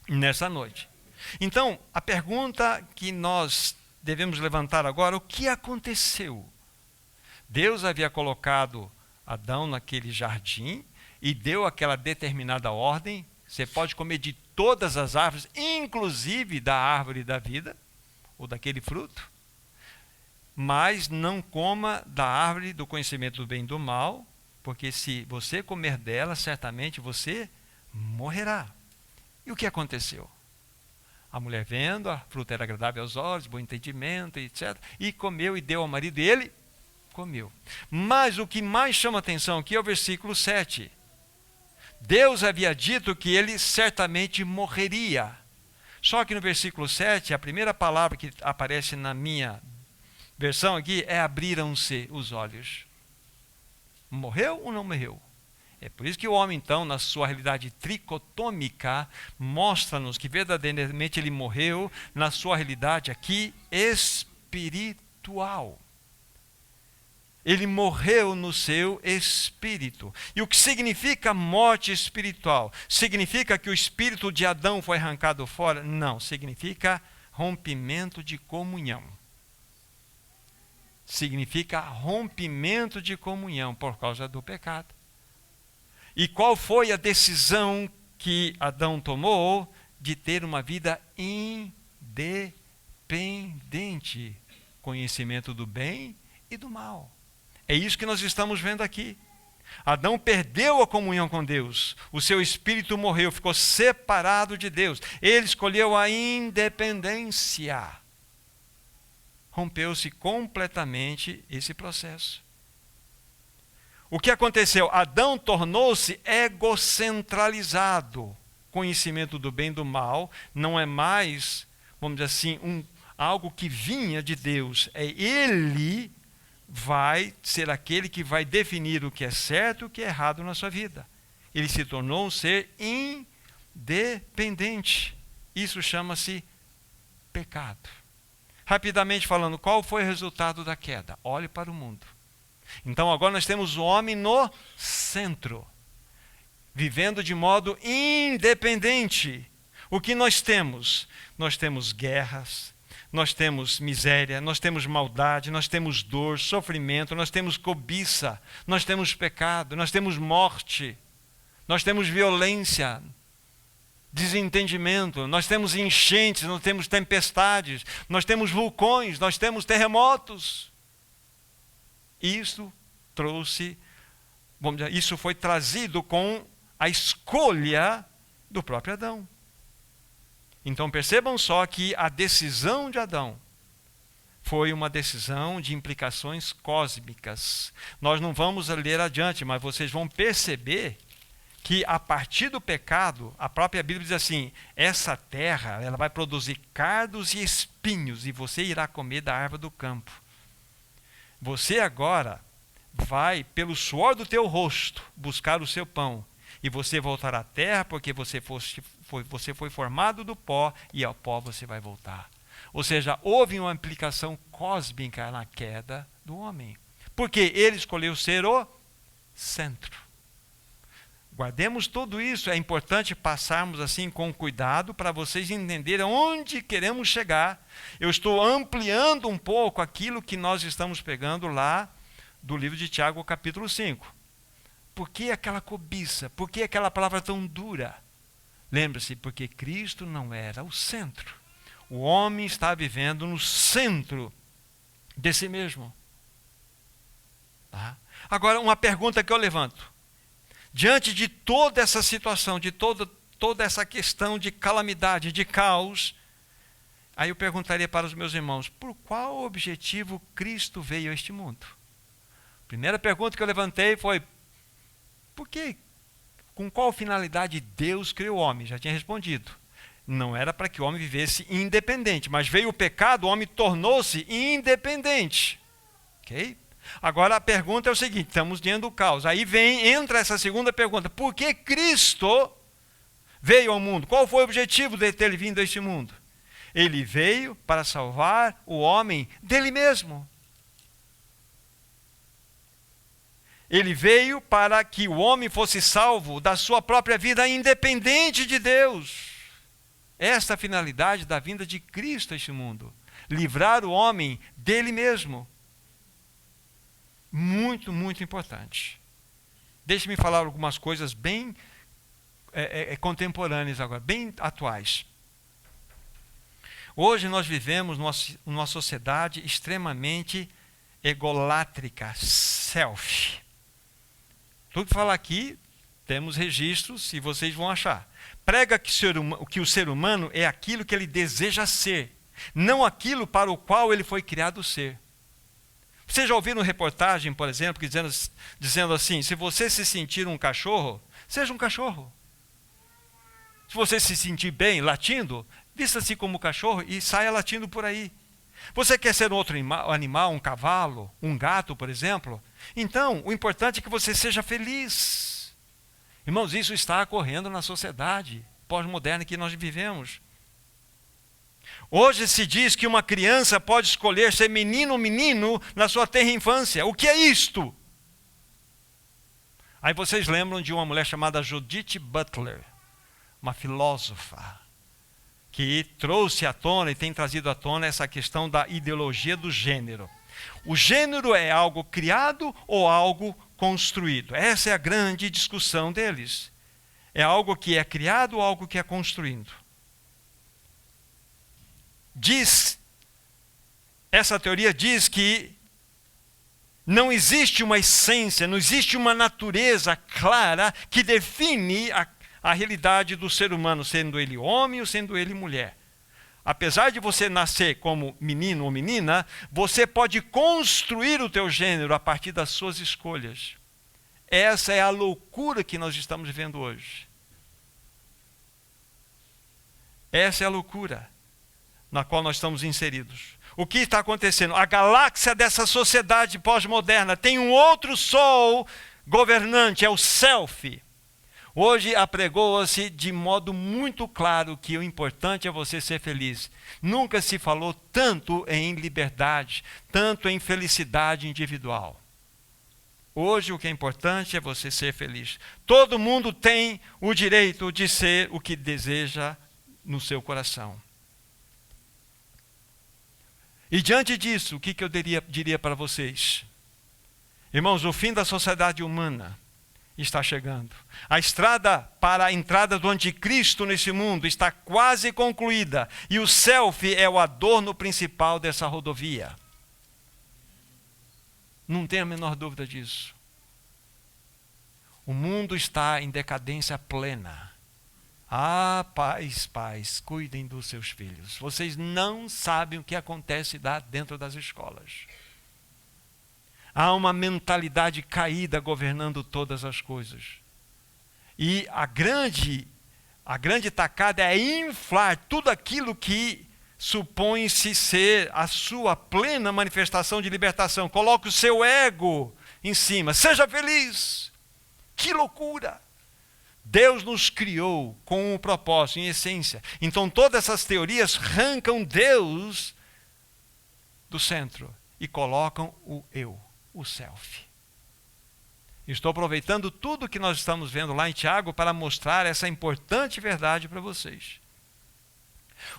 nessa noite. Então, a pergunta que nós devemos levantar agora: o que aconteceu? Deus havia colocado Adão naquele jardim e deu aquela determinada ordem: você pode comer de todas as árvores, inclusive da árvore da vida, ou daquele fruto, mas não coma da árvore do conhecimento do bem e do mal, porque se você comer dela, certamente você morrerá. E o que aconteceu? A mulher vendo, a fruta era agradável aos olhos, bom entendimento, etc. E comeu e deu ao marido, e ele comeu. Mas o que mais chama atenção aqui é o versículo 7. Deus havia dito que ele certamente morreria. Só que no versículo 7, a primeira palavra que aparece na minha versão aqui é: abriram-se os olhos. Morreu ou não morreu? É por isso que o homem, então, na sua realidade tricotômica, mostra-nos que verdadeiramente ele morreu na sua realidade aqui espiritual. Ele morreu no seu espírito. E o que significa morte espiritual? Significa que o espírito de Adão foi arrancado fora? Não, significa rompimento de comunhão. Significa rompimento de comunhão por causa do pecado. E qual foi a decisão que Adão tomou? De ter uma vida independente. Conhecimento do bem e do mal. É isso que nós estamos vendo aqui. Adão perdeu a comunhão com Deus. O seu espírito morreu, ficou separado de Deus. Ele escolheu a independência. Rompeu-se completamente esse processo. O que aconteceu? Adão tornou-se egocentralizado. Conhecimento do bem e do mal não é mais, vamos dizer assim, algo que vinha de Deus. É ele vai ser aquele que vai definir o que é certo e o que é errado na sua vida. Ele se tornou um ser independente. Isso chama-se pecado. Rapidamente falando, qual foi o resultado da queda? Olhe para o mundo. Então agora nós temos o homem no centro, vivendo de modo independente. O que nós temos? Nós temos guerras, nós temos miséria, nós temos maldade, nós temos dor, sofrimento, nós temos cobiça, nós temos pecado, nós temos morte, nós temos violência, desentendimento, nós temos enchentes, nós temos tempestades, nós temos vulcões, nós temos terremotos. Isso trouxe, vamos dizer, isso foi trazido com a escolha do próprio Adão. Então percebam só que a decisão de Adão foi uma decisão de implicações cósmicas. Nós não vamos ler adiante, mas vocês vão perceber que a partir do pecado, a própria Bíblia diz assim, essa terra ela vai produzir cardos e espinhos e você irá comer da árvore do campo. Você agora vai, pelo suor do teu rosto, buscar o seu pão. E você voltará à terra, porque você foi formado do pó, e ao pó você vai voltar. Ou seja, houve uma implicação cósmica na queda do homem. Porque ele escolheu ser o centro. Guardemos tudo isso, é importante passarmos assim com cuidado para vocês entenderem onde queremos chegar. Eu estou ampliando um pouco aquilo que nós estamos pegando lá do livro de Tiago, capítulo 5. Por que aquela cobiça? Por que aquela palavra tão dura? Lembre-se, porque Cristo não era o centro. O homem está vivendo no centro de si mesmo. Tá? Agora, uma pergunta que eu levanto. Diante de toda essa situação, de toda essa questão de calamidade, de caos, aí eu perguntaria para os meus irmãos, por qual objetivo Cristo veio a este mundo? Primeira pergunta que eu levantei foi, por quê? Com qual finalidade Deus criou o homem? Já tinha respondido. Não era para que o homem vivesse independente, mas veio o pecado, o homem tornou-se independente. Ok? Agora a pergunta é o seguinte, estamos diante do caos. Aí entra essa segunda pergunta, por que Cristo veio ao mundo? Qual foi o objetivo de ter vindo a este mundo? Ele veio para salvar o homem dele mesmo. Ele veio para que o homem fosse salvo da sua própria vida, independente de Deus. Esta é a finalidade da vinda de Cristo a este mundo. Livrar o homem dele mesmo. Muito, muito importante. Deixe-me falar algumas coisas bem contemporâneas agora, bem atuais. Hoje nós vivemos numa sociedade extremamente egolátrica, self. Tudo que falar aqui, temos registros e vocês vão achar. Prega que o ser humano é aquilo que ele deseja ser, não aquilo para o qual ele foi criado ser. Vocês já ouviram reportagem, por exemplo, dizendo assim, se você se sentir um cachorro, seja um cachorro. Se você se sentir bem latindo, vista-se como cachorro e saia latindo por aí. Você quer ser um outro animal, um cavalo, um gato, por exemplo? Então, o importante é que você seja feliz. Irmãos, isso está ocorrendo na sociedade pós-moderna que nós vivemos. Hoje se diz que uma criança pode escolher ser menino ou menino na sua tenra infância. O que é isto? Aí vocês lembram de uma mulher chamada Judith Butler, uma filósofa, que trouxe à tona e tem trazido à tona essa questão da ideologia do gênero. O gênero é algo criado ou algo construído? Essa é a grande discussão deles. É algo que é criado ou algo que é construído? Essa teoria diz que não existe uma essência, não existe uma natureza clara que define a realidade do ser humano, sendo ele homem ou sendo ele mulher. Apesar de você nascer como menino ou menina, você pode construir o teu gênero a partir das suas escolhas. Essa é a loucura que nós estamos vivendo hoje. Essa é a loucura na qual nós estamos inseridos. O que está acontecendo? A galáxia dessa sociedade pós-moderna tem um outro sol governante, é o self. Hoje apregoa-se de modo muito claro que o importante é você ser feliz. Nunca se falou tanto em liberdade, tanto em felicidade individual. Hoje o que é importante é você ser feliz. Todo mundo tem o direito de ser o que deseja no seu coração. E diante disso, o que eu diria para vocês? Irmãos, o fim da sociedade humana está chegando. A estrada para a entrada do anticristo nesse mundo está quase concluída. E o selfie é o adorno principal dessa rodovia. Não tenho a menor dúvida disso. O mundo está em decadência plena. Ah, pais, cuidem dos seus filhos. Vocês não sabem o que acontece dentro das escolas. Há uma mentalidade caída governando todas as coisas. E a grande tacada é inflar tudo aquilo que supõe-se ser a sua plena manifestação de libertação. Coloque o seu ego em cima. Seja feliz. Que loucura! Deus nos criou com um propósito, em essência. Então todas essas teorias arrancam Deus do centro e colocam o eu, o self. Estou aproveitando tudo que nós estamos vendo lá em Tiago para mostrar essa importante verdade para vocês.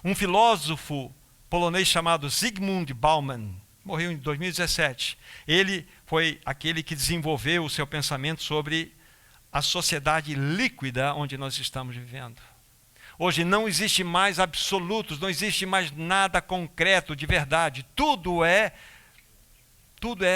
Um filósofo polonês chamado Zygmunt Bauman morreu em 2017. Ele foi aquele que desenvolveu o seu pensamento sobre a sociedade líquida onde nós estamos vivendo. Hoje não existe mais absolutos, não existe mais nada concreto de verdade. Tudo é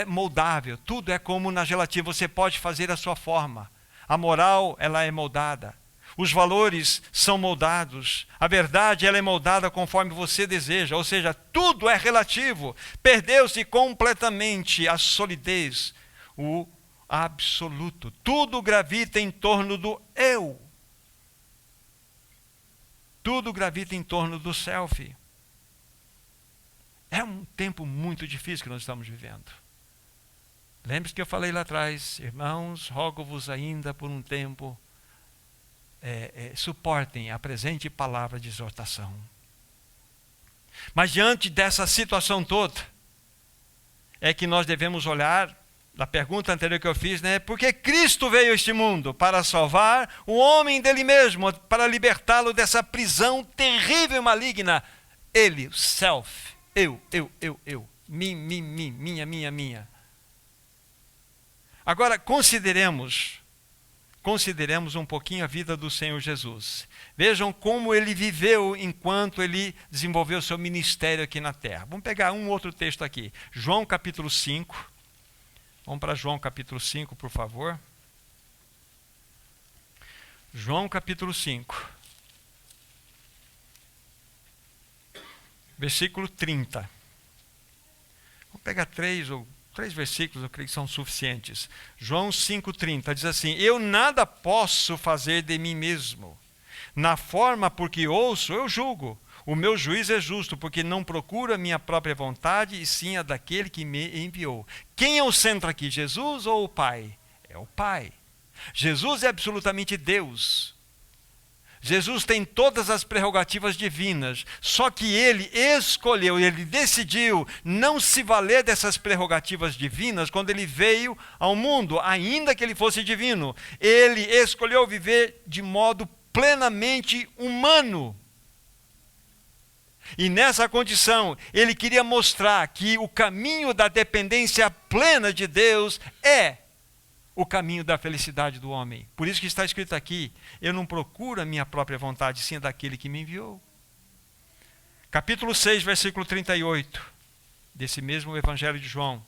moldável, tudo é como na gelatina. Você pode fazer a sua forma. A moral, ela é moldada. Os valores são moldados. A verdade, ela é moldada conforme você deseja. Ou seja, tudo é relativo. Perdeu-se completamente a solidez, o absoluto. Tudo gravita em torno do eu. Tudo gravita em torno do self. É um tempo muito difícil que nós estamos vivendo. Lembre-se que eu falei lá atrás, irmãos, rogo-vos ainda por um tempo, suportem a presente palavra de exortação. Mas diante dessa situação toda, é que nós devemos olhar. A pergunta anterior que eu fiz, por que Cristo veio a este mundo? Para salvar o homem dele mesmo, para libertá-lo dessa prisão terrível e maligna. Ele, o self, eu, mim, minha. Agora, consideremos um pouquinho a vida do Senhor Jesus. Vejam como ele viveu enquanto ele desenvolveu seu ministério aqui na terra. Vamos pegar um outro texto aqui. João capítulo 5. Vamos para João capítulo 5, por favor. João capítulo 5. Versículo 30. Vamos pegar três versículos, eu creio que são suficientes. João 5,30 diz assim: eu nada posso fazer de mim mesmo. Na forma por que ouço, eu julgo. O meu juízo é justo, porque não procuro a minha própria vontade, e sim a daquele que me enviou. Quem é o centro aqui, Jesus ou o Pai? É o Pai. Jesus é absolutamente Deus. Jesus tem todas as prerrogativas divinas, só que ele escolheu, ele decidiu não se valer dessas prerrogativas divinas quando ele veio ao mundo, ainda que ele fosse divino. Ele escolheu viver de modo plenamente humano. E nessa condição, ele queria mostrar que o caminho da dependência plena de Deus é o caminho da felicidade do homem. Por isso que está escrito aqui, eu não procuro a minha própria vontade, sim a daquele que me enviou. Capítulo 6, versículo 38, desse mesmo Evangelho de João.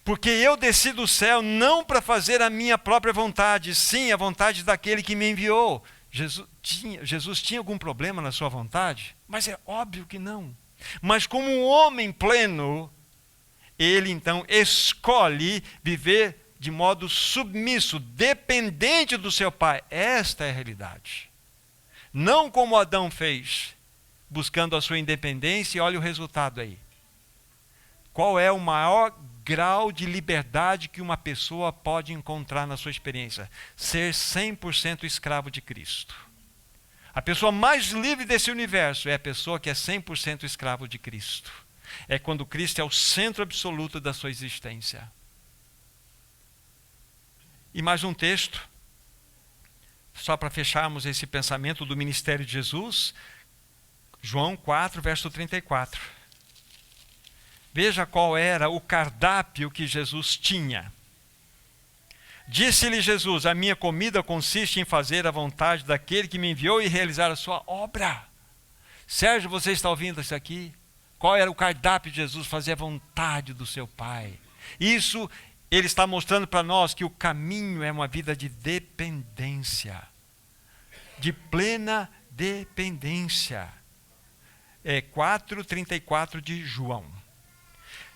Porque eu desci do céu não para fazer a minha própria vontade, sim a vontade daquele que me enviou. Jesus tinha algum problema na sua vontade? Mas é óbvio que não. Mas como um homem pleno, ele então escolhe viver de modo submisso, dependente do seu pai. Esta é a realidade. Não como Adão fez, buscando a sua independência, e olha o resultado aí. Qual é o maior grau de liberdade que uma pessoa pode encontrar na sua experiência? Ser 100% escravo de Cristo. A pessoa mais livre desse universo é a pessoa que é 100% escravo de Cristo. É quando Cristo é o centro absoluto da sua existência. E mais um texto, só para fecharmos esse pensamento do ministério de Jesus, João 4, verso 34. Veja qual era o cardápio que Jesus tinha. Disse-lhe Jesus, a minha comida consiste em fazer a vontade daquele que me enviou e realizar a sua obra. Sérgio, você está ouvindo isso aqui? Qual era o cardápio de Jesus? Fazer a vontade do seu Pai. Isso ele está mostrando para nós que o caminho é uma vida de dependência, de plena dependência. É 4:34 de João.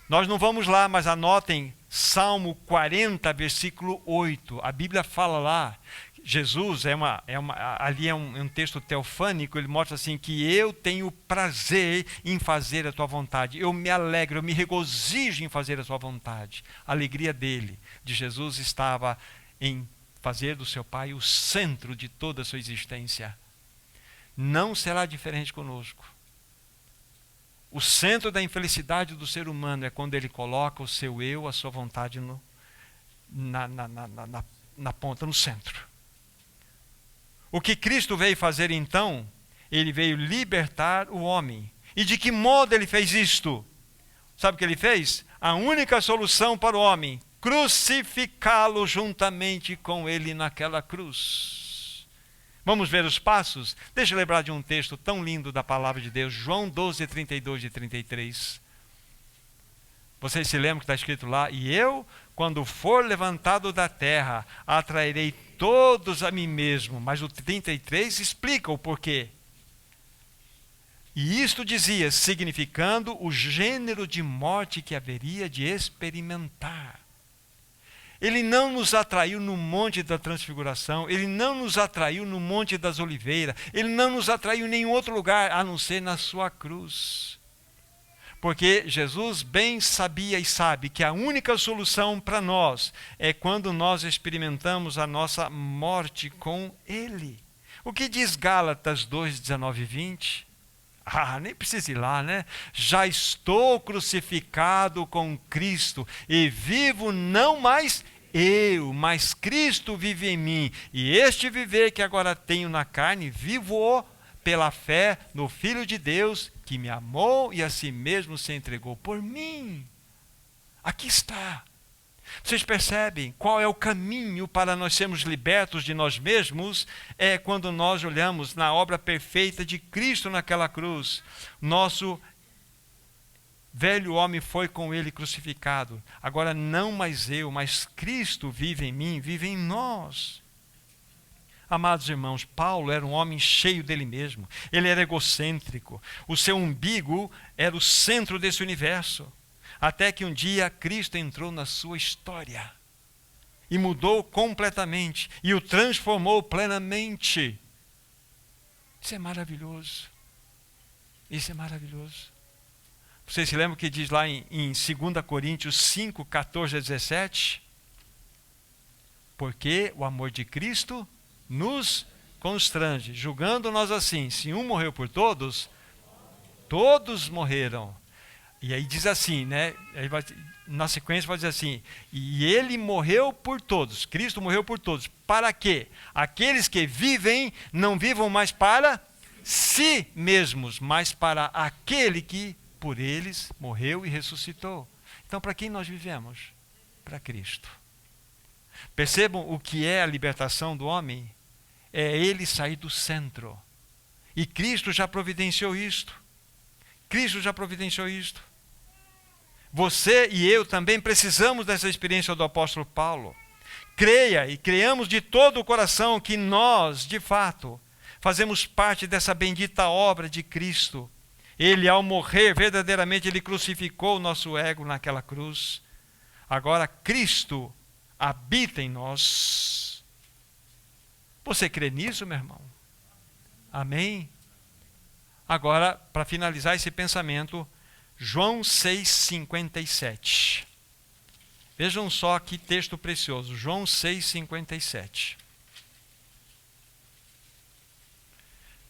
Nós não vamos lá, mas anotem Salmo 40, versículo 8. A Bíblia fala lá, Jesus ali é um texto teofânico, ele mostra assim que eu tenho prazer em fazer a tua vontade. Eu me alegro, eu me regozijo em fazer a tua vontade. A alegria dele, de Jesus, estava em fazer do seu Pai o centro de toda a sua existência. Não será diferente conosco. O centro da infelicidade do ser humano é quando ele coloca o seu eu, a sua vontade na ponta, no centro. O que Cristo veio fazer então? Ele veio libertar o homem. E de que modo ele fez isto? Sabe o que ele fez? A única solução para o homem, crucificá-lo juntamente com ele naquela cruz. Vamos ver os passos? Deixa eu lembrar de um texto tão lindo da palavra de Deus, João 12, 32 e 33. Vocês se lembram que está escrito lá? E eu, quando for levantado da terra, atrairei todos a mim mesmo. Mas o 33 explica o porquê. E isto dizia, significando o gênero de morte que haveria de experimentar. Ele não nos atraiu no monte da transfiguração, ele não nos atraiu no monte das oliveiras, ele não nos atraiu em nenhum outro lugar, a não ser na sua cruz. Porque Jesus bem sabia e sabe que a única solução para nós é quando nós experimentamos a nossa morte com ele. O que diz Gálatas 2, 19 e 20? Nem precisa ir lá, né? Já estou crucificado com Cristo e vivo não mais eu, mas Cristo vive em mim. E este viver que agora tenho na carne, vivo-o pela fé no Filho de Deus, que me amou e a si mesmo se entregou por mim. Aqui está. Vocês percebem qual é o caminho para nós sermos libertos de nós mesmos? É quando nós olhamos na obra perfeita de Cristo naquela cruz. Nosso velho homem foi com ele crucificado. Agora não mais eu, mas Cristo vive em mim, vive em nós. Amados irmãos, Paulo era um homem cheio dele mesmo. Ele era egocêntrico. O seu umbigo era o centro desse universo. Até que um dia Cristo entrou na sua história e mudou completamente e o transformou plenamente. Isso é maravilhoso. Isso é maravilhoso. Vocês se lembram que diz lá em 2 Coríntios 5, 14 a 17? Porque o amor de Cristo nos constrange, julgando nós assim: se um morreu por todos, todos morreram. E aí diz assim, né? Na sequência vai dizer assim: e ele morreu por todos, Cristo morreu por todos, para que aqueles que vivem não vivam mais para si mesmos, mas para aquele que por eles morreu e ressuscitou. Então, para quem nós vivemos? Para Cristo. Percebam o que é a libertação do homem? É ele sair do centro. E Cristo já providenciou isto. Cristo já providenciou isto. Você e eu também precisamos dessa experiência do apóstolo Paulo. Creia e creamos de todo o coração que nós, de fato, fazemos parte dessa bendita obra de Cristo. Ele, ao morrer, verdadeiramente, ele crucificou o nosso ego naquela cruz. Agora, Cristo habita em nós. Você crê nisso, meu irmão? Amém? Agora, para finalizar esse pensamento, João 6,57. Vejam só que texto precioso. João 6,57.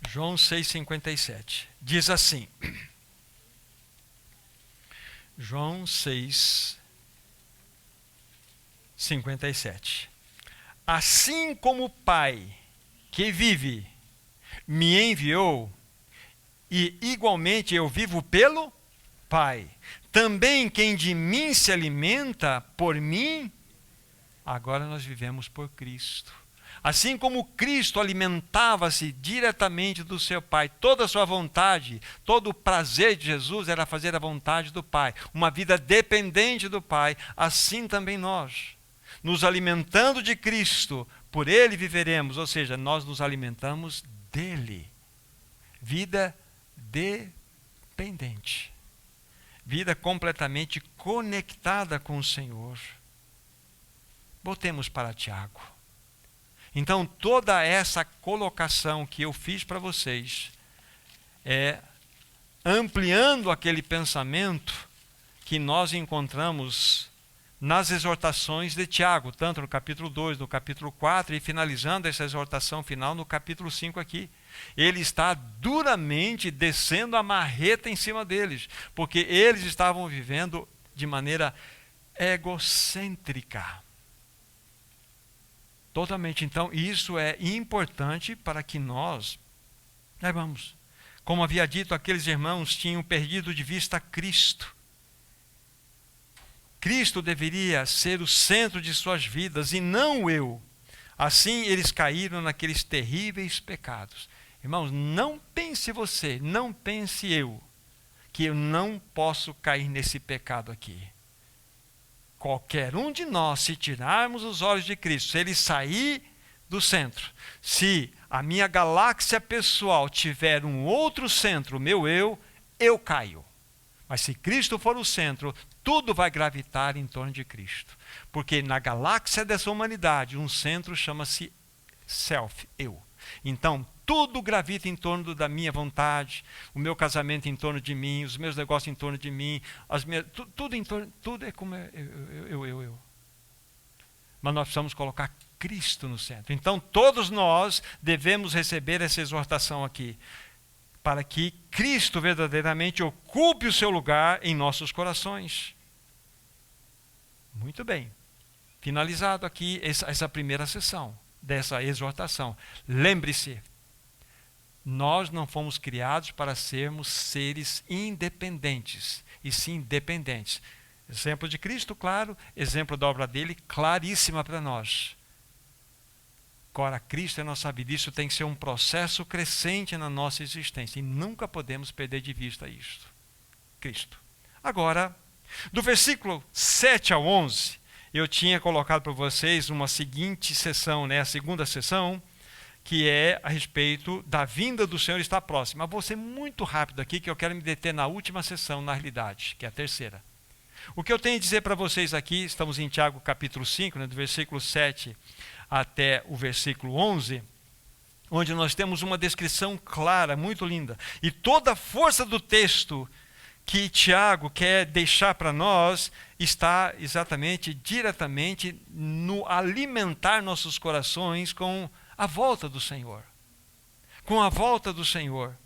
João 6,57. Diz assim. João 6,57. Assim como o Pai que vive me enviou, e igualmente eu vivo pelo Pai. Também quem de mim se alimenta por mim, agora nós vivemos por Cristo. Assim como Cristo alimentava-se diretamente do seu Pai, toda a sua vontade, todo o prazer de Jesus era fazer a vontade do Pai, uma vida dependente do Pai, assim também nós, nos alimentando de Cristo, por Ele viveremos, ou seja, nós nos alimentamos dEle. Vida dependente. Vida completamente conectada com o Senhor. Voltemos para Tiago. Então, toda essa colocação que eu fiz para vocês é ampliando aquele pensamento que nós encontramos nas exortações de Tiago, tanto no capítulo 2, no capítulo 4, e finalizando essa exortação final no capítulo 5 aqui. Ele está duramente descendo a marreta em cima deles, porque eles estavam vivendo de maneira egocêntrica. Totalmente. Então, isso é importante para que nós saibamos. Como havia dito, aqueles irmãos tinham perdido de vista Cristo. Cristo deveria ser o centro de suas vidas e não eu. Assim, eles caíram naqueles terríveis pecados. Irmãos, não pense você, não pense eu, que eu não posso cair nesse pecado aqui. Qualquer um de nós, se tirarmos os olhos de Cristo, se ele sair do centro, se a minha galáxia pessoal tiver um outro centro, o meu eu caio. Mas se Cristo for o centro, tudo vai gravitar em torno de Cristo. Porque na galáxia dessa humanidade, um centro chama-se self, eu. Então, tudo gravita em torno da minha vontade, o meu casamento em torno de mim, os meus negócios em torno de mim, tudo em torno, tudo é como eu. Mas nós precisamos colocar Cristo no centro. Então, todos nós devemos receber essa exortação aqui, para que Cristo verdadeiramente ocupe o seu lugar em nossos corações. Muito bem. Finalizado aqui essa primeira sessão dessa exortação. Lembre-se, nós não fomos criados para sermos seres independentes, e sim dependentes. Exemplo de Cristo, claro, exemplo da obra dele, claríssima para nós. Agora, Cristo é nossa vida, isso tem que ser um processo crescente na nossa existência, e nunca podemos perder de vista isto. Cristo. Agora, do versículo 7 ao 11, eu tinha colocado para vocês uma seguinte sessão, a segunda sessão, que é a respeito da vinda do Senhor está próxima. Vou ser muito rápido aqui, que eu quero me deter na última sessão, na realidade, que é a terceira. O que eu tenho a dizer para vocês aqui, estamos em Tiago capítulo 5, do versículo 7 até o versículo 11, onde nós temos uma descrição clara, muito linda. E toda a força do texto que Tiago quer deixar para nós está exatamente, diretamente, no alimentar nossos corações com a volta do Senhor. com a volta do Senhor.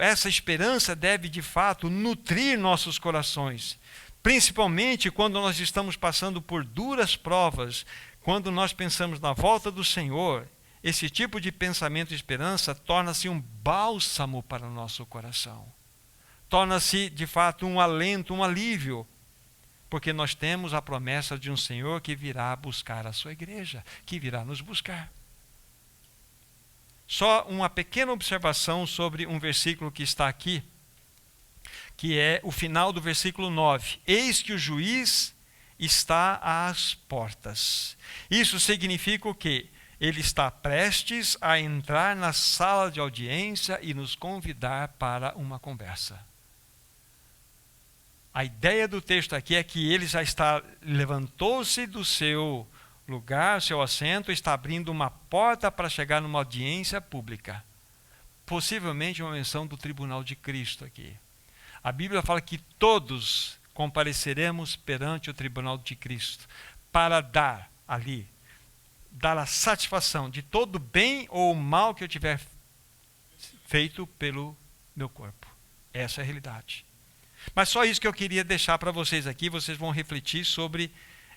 Essa esperança deve de fato nutrir nossos corações, principalmente quando nós estamos passando por duras provas, quando nós pensamos na volta do Senhor. Esse tipo de pensamento e esperança torna-se um bálsamo para o nosso coração. Torna-se, de fato, um alento, um alívio, porque nós temos a promessa de um Senhor que virá buscar a sua igreja, que virá nos buscar. Só uma pequena observação sobre um versículo que está aqui, que é o final do versículo 9. Eis que o juiz está às portas. Isso significa o quê? Ele está prestes a entrar na sala de audiência e nos convidar para uma conversa. A ideia do texto aqui é que ele já levantou-se do seu lugar, seu assento, está abrindo uma porta para chegar numa audiência pública. Possivelmente uma menção do tribunal de Cristo aqui. A Bíblia fala que todos compareceremos perante o tribunal de Cristo para dar a satisfação de todo bem ou mal que eu tiver feito pelo meu corpo. Essa é a realidade. Mas só isso que eu queria deixar para vocês aqui, vocês vão refletir sobre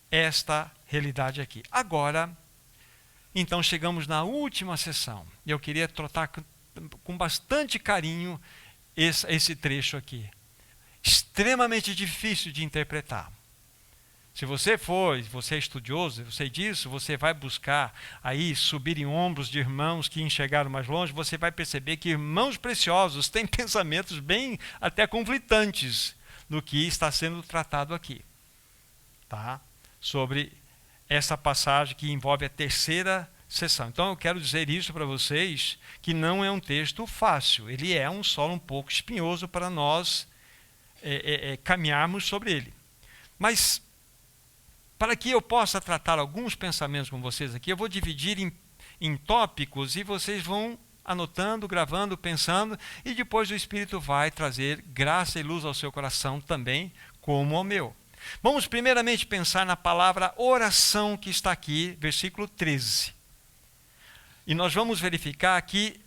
esta realidade aqui. Agora, então chegamos na última sessão. Eu queria tratar com bastante carinho esse trecho aqui. Extremamente difícil de interpretar. Se você é estudioso, eu sei disso, você vai buscar aí subir em ombros de irmãos que enxergaram mais longe, você vai perceber que irmãos preciosos têm pensamentos bem até conflitantes do que está sendo tratado aqui. Tá? Sobre essa passagem que envolve a terceira sessão. Então eu quero dizer isso para vocês, que não é um texto fácil, ele é um solo um pouco espinhoso para nós caminharmos sobre ele. Mas para que eu possa tratar alguns pensamentos com vocês aqui, eu vou dividir em tópicos e vocês vão anotando, gravando, pensando, e depois o Espírito vai trazer graça e luz ao seu coração também, como ao meu. Vamos primeiramente pensar na palavra oração que está aqui, versículo 13. E nós vamos verificar que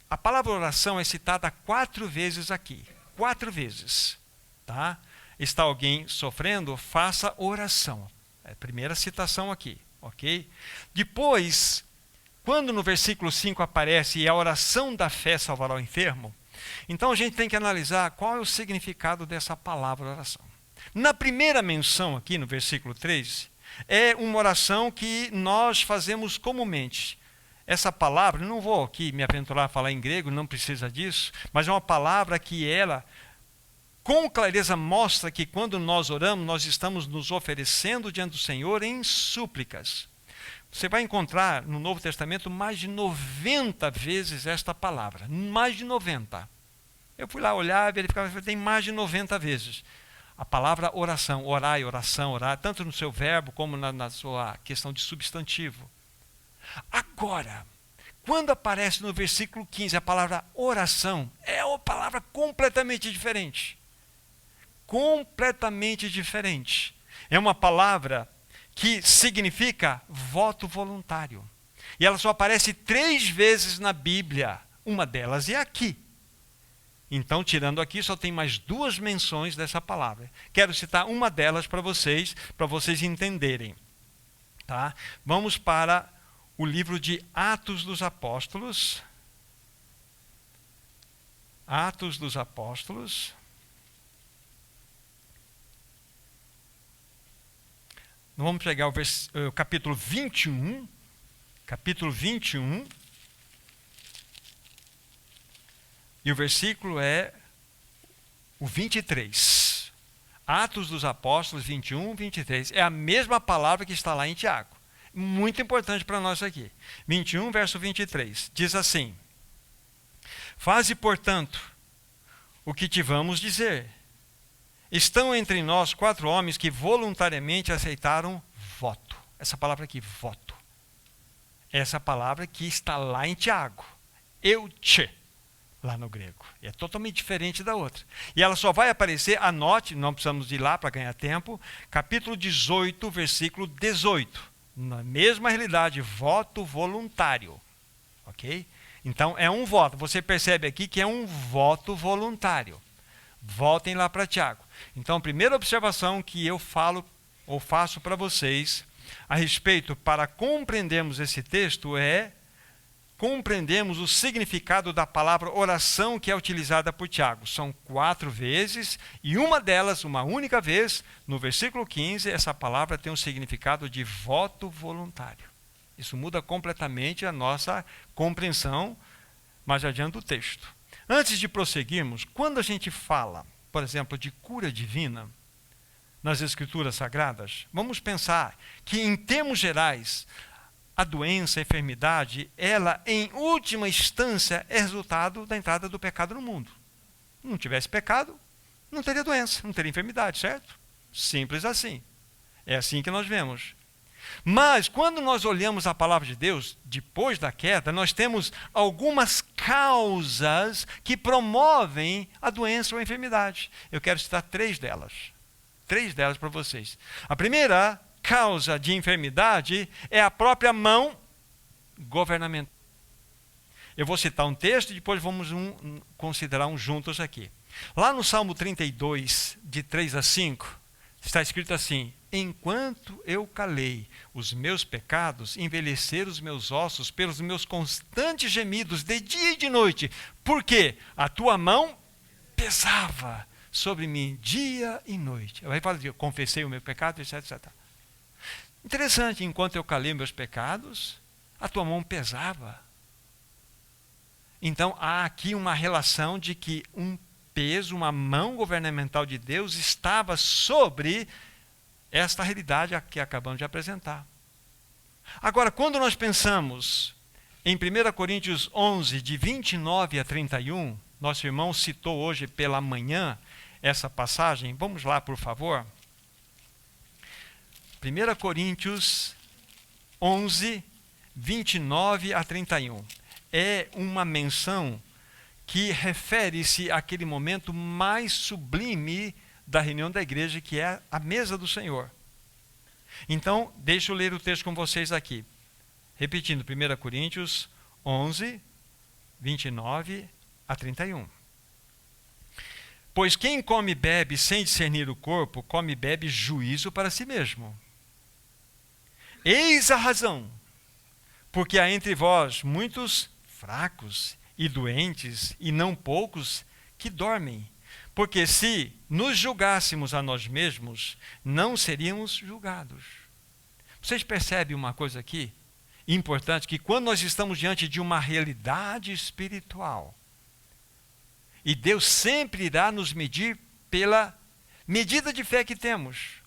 a palavra oração é citada 4 vezes aqui. 4 vezes. Tá? Está alguém sofrendo? Faça oração. É a primeira citação aqui, ok? Depois, quando no versículo 5 aparece e a oração da fé salvará o enfermo, então a gente tem que analisar qual é o significado dessa palavra oração. Na primeira menção aqui, no versículo 13, é uma oração que nós fazemos comumente. Essa palavra, não vou aqui me aventurar a falar em grego, não precisa disso, mas é uma palavra que ela com clareza mostra que quando nós oramos, nós estamos nos oferecendo diante do Senhor em súplicas. Você vai encontrar no Novo Testamento mais de 90 vezes esta palavra. Mais de 90. Eu fui lá olhar, verificar, tem mais de 90 vezes. A palavra oração, orar e oração, orar, tanto no seu verbo como na sua questão de substantivo. Agora, quando aparece no versículo 15 a palavra oração, é uma palavra completamente diferente. Completamente diferente. É uma palavra que significa voto voluntário. E ela só aparece 3 vezes na Bíblia. Uma delas é aqui. Então, tirando aqui, só tem mais 2 menções dessa palavra. Quero citar uma delas para vocês entenderem. Tá? Vamos para o livro de Atos dos Apóstolos. Atos dos Apóstolos. Vamos pegar o capítulo 21. Capítulo 21. E o versículo é o 23. Atos dos Apóstolos 21, 23. É a mesma palavra que está lá em Tiago. Muito importante para nós aqui. 21, verso 23. Diz assim: Faze, portanto, o que te vamos dizer. Estão entre nós 4 homens que voluntariamente aceitaram voto. Essa palavra aqui, voto. Essa palavra que está lá em Tiago. Euche, lá no grego. É totalmente diferente da outra. E ela só vai aparecer, anote, não precisamos ir lá para ganhar tempo, capítulo 18, versículo 18. Na mesma realidade, voto voluntário. Ok? Então, é um voto. Você percebe aqui que é um voto voluntário. Voltem lá para Tiago. Então, a primeira observação que eu falo ou faço para vocês a respeito para compreendermos esse texto é compreendemos o significado da palavra oração que é utilizada por Tiago. São 4 vezes e uma delas, uma única vez, no versículo 15, essa palavra tem um significado de voto voluntário. Isso muda completamente a nossa compreensão mais adiante do texto. Antes de prosseguirmos, quando a gente fala, por exemplo, de cura divina nas Escrituras Sagradas, vamos pensar que, em termos gerais, a doença, a enfermidade, ela, em última instância, é resultado da entrada do pecado no mundo. Se não tivesse pecado, não teria doença, não teria enfermidade, certo? Simples assim. É assim que nós vemos. Mas, quando nós olhamos a palavra de Deus, depois da queda, nós temos algumas causas que promovem a doença ou a enfermidade. Eu quero citar 3 delas. 3 delas para vocês. A primeira causa de enfermidade é a própria mão governamental. Eu vou citar um texto e depois vamos considerar um juntos aqui. Lá no Salmo 32, de 3 a 5, está escrito assim: enquanto eu calei os meus pecados, envelheceram os meus ossos pelos meus constantes gemidos de dia e de noite, porque a tua mão pesava sobre mim dia e noite. Aí fala, eu confessei o meu pecado, etc, etc. Interessante, enquanto eu calei meus pecados, a tua mão pesava. Então há aqui uma relação de que um peso, uma mão governamental de Deus estava sobre esta realidade que acabamos de apresentar. Agora, quando nós pensamos em 1 Coríntios 11, de 29 a 31, nosso irmão citou hoje pela manhã essa passagem. Vamos lá, por favor. 1 Coríntios 11, 29 a 31. É uma menção que refere-se àquele momento mais sublime da reunião da igreja, que é a mesa do Senhor. Então, deixa eu ler o texto com vocês aqui. Repetindo, 1 Coríntios 11, 29 a 31. Pois quem come e bebe sem discernir o corpo, come e bebe juízo para si mesmo. Eis a razão, porque há entre vós muitos fracos e doentes, e não poucos que dormem. Porque se nos julgássemos a nós mesmos, não seríamos julgados. Vocês percebem uma coisa aqui importante, que quando nós estamos diante de uma realidade espiritual, e Deus sempre irá nos medir pela medida de fé que temos.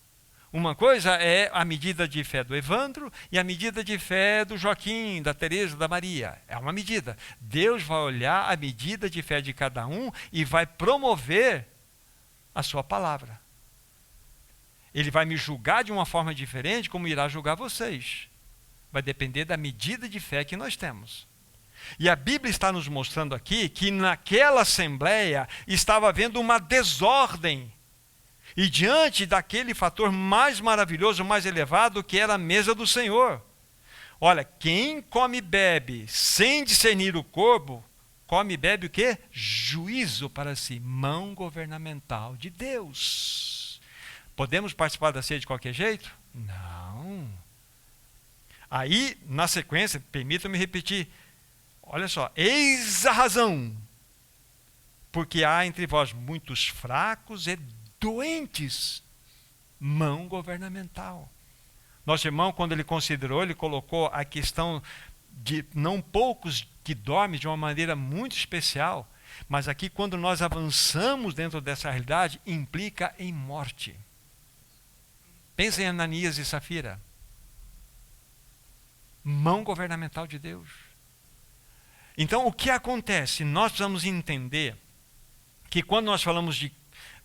Uma coisa é a medida de fé do Evandro e a medida de fé do Joaquim, da Tereza, da Maria. É uma medida. Deus vai olhar a medida de fé de cada um e vai promover a sua palavra. Ele vai me julgar de uma forma diferente, como irá julgar vocês. Vai depender da medida de fé que nós temos. E a Bíblia está nos mostrando aqui que naquela assembleia estava havendo uma desordem. E diante daquele fator mais maravilhoso, mais elevado, que era a mesa do Senhor. Olha, quem come e bebe sem discernir o corpo, come e bebe o quê? Juízo para si, mão governamental de Deus. Podemos participar da ceia de qualquer jeito? Não. Aí, na sequência, permita-me repetir. Olha só, eis a razão, porque há entre vós muitos fracos e doentes, mão governamental. Nosso irmão, quando ele considerou, ele colocou a questão de não poucos que dormem de uma maneira muito especial, mas aqui quando nós avançamos dentro dessa realidade, implica em morte. Pensa em Ananias e Safira. Mão governamental de Deus. Então, o que acontece? Nós precisamos entender que quando nós falamos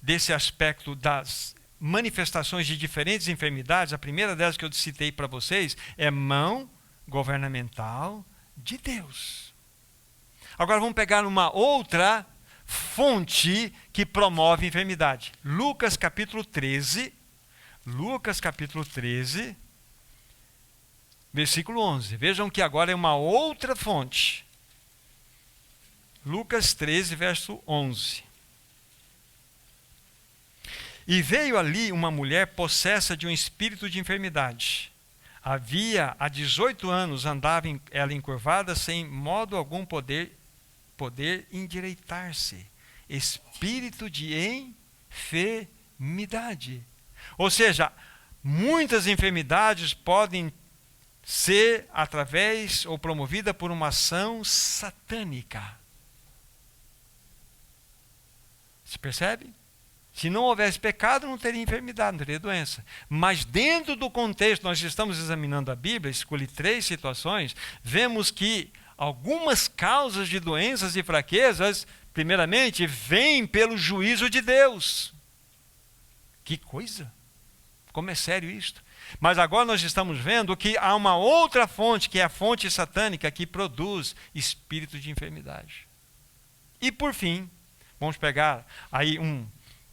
desse aspecto das manifestações de diferentes enfermidades, a primeira delas que eu citei para vocês é mão governamental de Deus. Agora vamos pegar uma outra fonte que promove enfermidade. Lucas capítulo 13. Lucas capítulo 13. Versículo 11. Vejam que agora é uma outra fonte. Lucas 13, verso 11. E veio ali uma mulher possessa de um espírito de enfermidade. Há 18 anos andava ela encurvada, sem modo algum poder endireitar-se. Espírito de enfermidade. Ou seja, muitas enfermidades podem ser através ou promovida por uma ação satânica. Você percebe? Se não houvesse pecado, não teria enfermidade, não teria doença. Mas dentro do contexto, nós estamos examinando a Bíblia, escolhi 3 situações, vemos que algumas causas de doenças e fraquezas, primeiramente, vêm pelo juízo de Deus. Que coisa! Como é sério isto? Mas agora nós estamos vendo que há uma outra fonte, que é a fonte satânica, que produz espírito de enfermidade. E por fim, vamos pegar aí um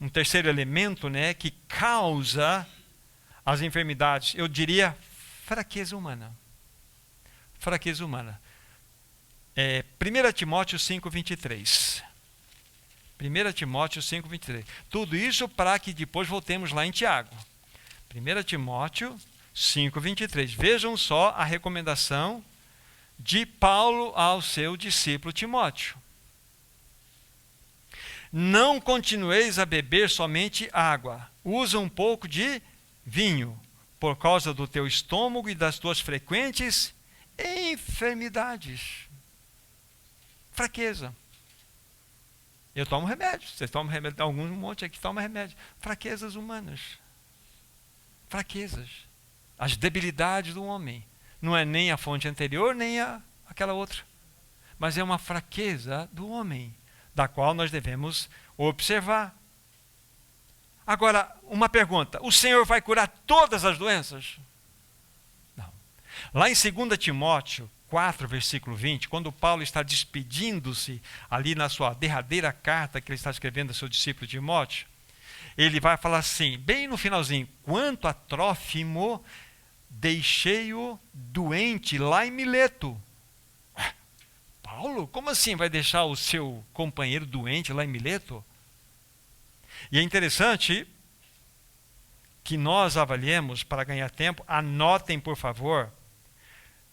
terceiro elemento, né, que causa as enfermidades. Eu diria fraqueza humana. Fraqueza humana. 1 Timóteo 5:23. 1 Timóteo 5:23. Tudo isso para que depois voltemos lá em Tiago. 1 Timóteo 5:23. Vejam só a recomendação de Paulo ao seu discípulo Timóteo. Não continueis a beber somente água. Usa um pouco de vinho, por causa do teu estômago e das tuas frequentes enfermidades. Fraqueza. Eu tomo remédio. Vocês tomam remédio? Um monte aqui toma remédio. Fraquezas humanas. Fraquezas. As debilidades do homem. Não é nem a fonte anterior, nem aquela outra. Mas é uma fraqueza do homem, da qual nós devemos observar. Agora, uma pergunta: o Senhor vai curar todas as doenças? Não. Lá em 2 Timóteo 4, versículo 20, quando Paulo está despedindo-se ali na sua derradeira carta que ele está escrevendo ao seu discípulo Timóteo, ele vai falar assim, bem no finalzinho: quanto a Trófimo, deixei-o doente lá em Mileto. Paulo, como assim vai deixar o seu companheiro doente lá em Mileto? E é interessante que nós avaliemos, para ganhar tempo, anotem por favor,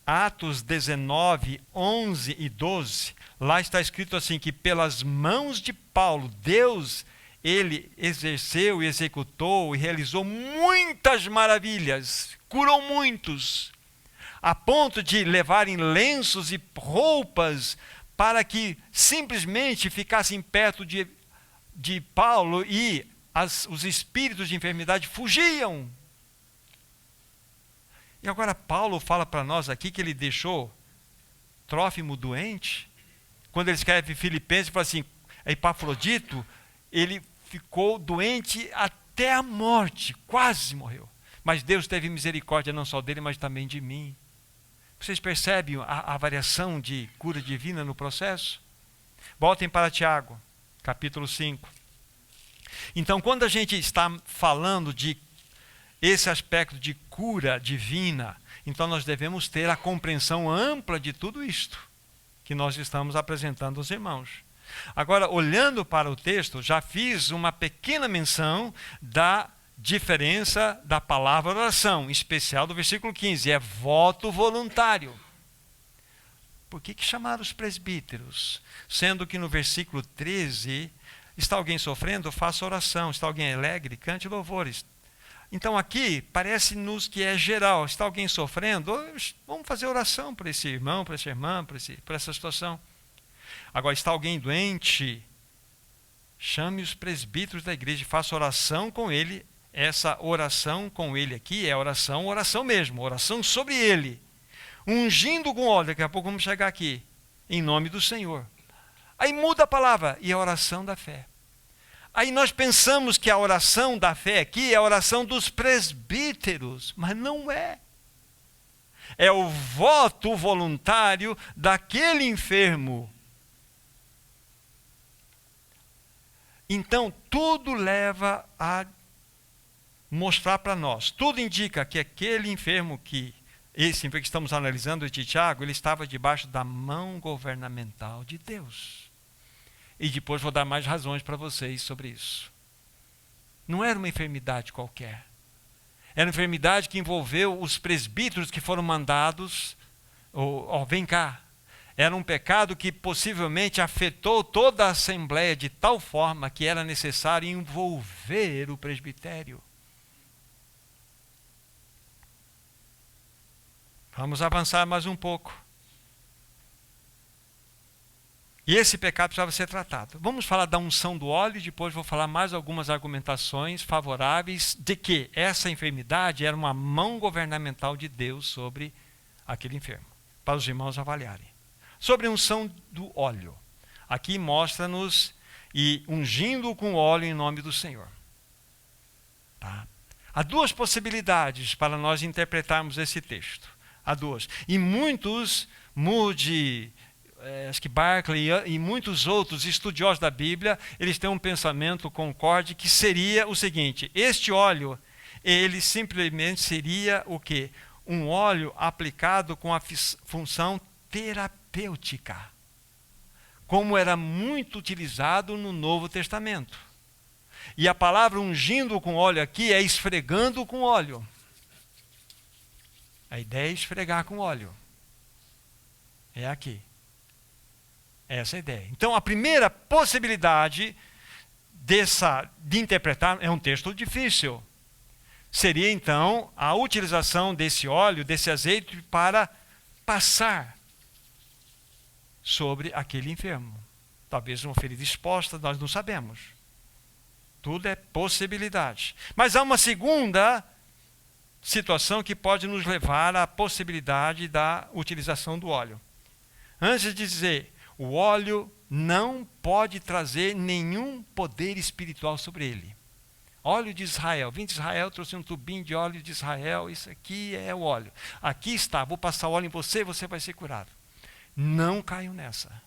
Atos 19, 11 e 12, lá está escrito assim, que pelas mãos de Paulo, Deus, ele exerceu e executou e realizou muitas maravilhas, curou muitos, a ponto de levarem lenços e roupas para que simplesmente ficassem perto de Paulo e os espíritos de enfermidade fugiam. E agora Paulo fala para nós aqui que ele deixou Trófimo doente. Quando ele escreve Filipenses, ele fala assim, Epafrodito, ele ficou doente até a morte, quase morreu. Mas Deus teve misericórdia não só dele, mas também de mim. Vocês percebem a variação de cura divina no processo? Voltem para Tiago, capítulo 5. Então, quando a gente está falando de esse aspecto de cura divina, então nós devemos ter a compreensão ampla de tudo isto que nós estamos apresentando aos irmãos. Agora, olhando para o texto, já fiz uma pequena menção da diferença da palavra oração, em especial do versículo 15, é voto voluntário. Por que chamaram os presbíteros? Sendo que no versículo 13, está alguém sofrendo? Faça oração. Está alguém alegre? Cante louvores. Então aqui, parece-nos que é geral. Está alguém sofrendo? Vamos fazer oração para esse irmão, para essa irmã, para essa situação. Agora, está alguém doente? Chame os presbíteros da igreja e faça oração com ele. Essa oração com ele aqui é oração mesmo, oração sobre ele. Ungindo com óleo, daqui a pouco vamos chegar aqui, em nome do Senhor. Aí muda a palavra, e a oração da fé. Aí nós pensamos que a oração da fé aqui é a oração dos presbíteros, mas não é. É o voto voluntário daquele enfermo. Então, tudo leva a mostrar para nós, tudo indica que aquele enfermo que esse que estamos analisando de Tiago, ele estava debaixo da mão governamental de Deus. E depois vou dar mais razões para vocês sobre isso. Não era uma enfermidade qualquer. Era uma enfermidade que envolveu os presbíteros que foram mandados, vem cá. Era um pecado que possivelmente afetou toda a assembleia de tal forma que era necessário envolver o presbitério. Vamos avançar mais um pouco. E esse pecado precisava ser tratado. Vamos falar da unção do óleo e depois vou falar mais algumas argumentações favoráveis de que essa enfermidade era uma mão governamental de Deus sobre aquele enfermo, para os irmãos avaliarem. Sobre a unção do óleo. Aqui mostra-nos e ungindo com óleo em nome do Senhor. Tá? Há duas possibilidades para nós interpretarmos esse texto. Há duas. E muitos, Moody, acho que Barclay e muitos outros estudiosos da Bíblia, eles têm um pensamento concorde que seria o seguinte: este óleo, ele simplesmente seria o quê? Um óleo aplicado com a função terapêutica, como era muito utilizado no Novo Testamento. E a palavra ungindo com óleo aqui é esfregando com óleo. A ideia é esfregar com óleo. É aqui. Essa é a ideia. Então, a primeira possibilidade de interpretar, é um texto difícil, seria então a utilização desse óleo, desse azeite, para passar sobre aquele enfermo. Talvez uma ferida exposta, nós não sabemos. Tudo é possibilidade. Mas há uma segunda situação que pode nos levar à possibilidade da utilização do óleo. Antes de dizer, o óleo não pode trazer nenhum poder espiritual sobre ele. Óleo de Israel. Vim de Israel, trouxe um tubinho de óleo de Israel. Isso aqui é o óleo. Aqui está, vou passar óleo em você, você vai ser curado. Não caiam nessa.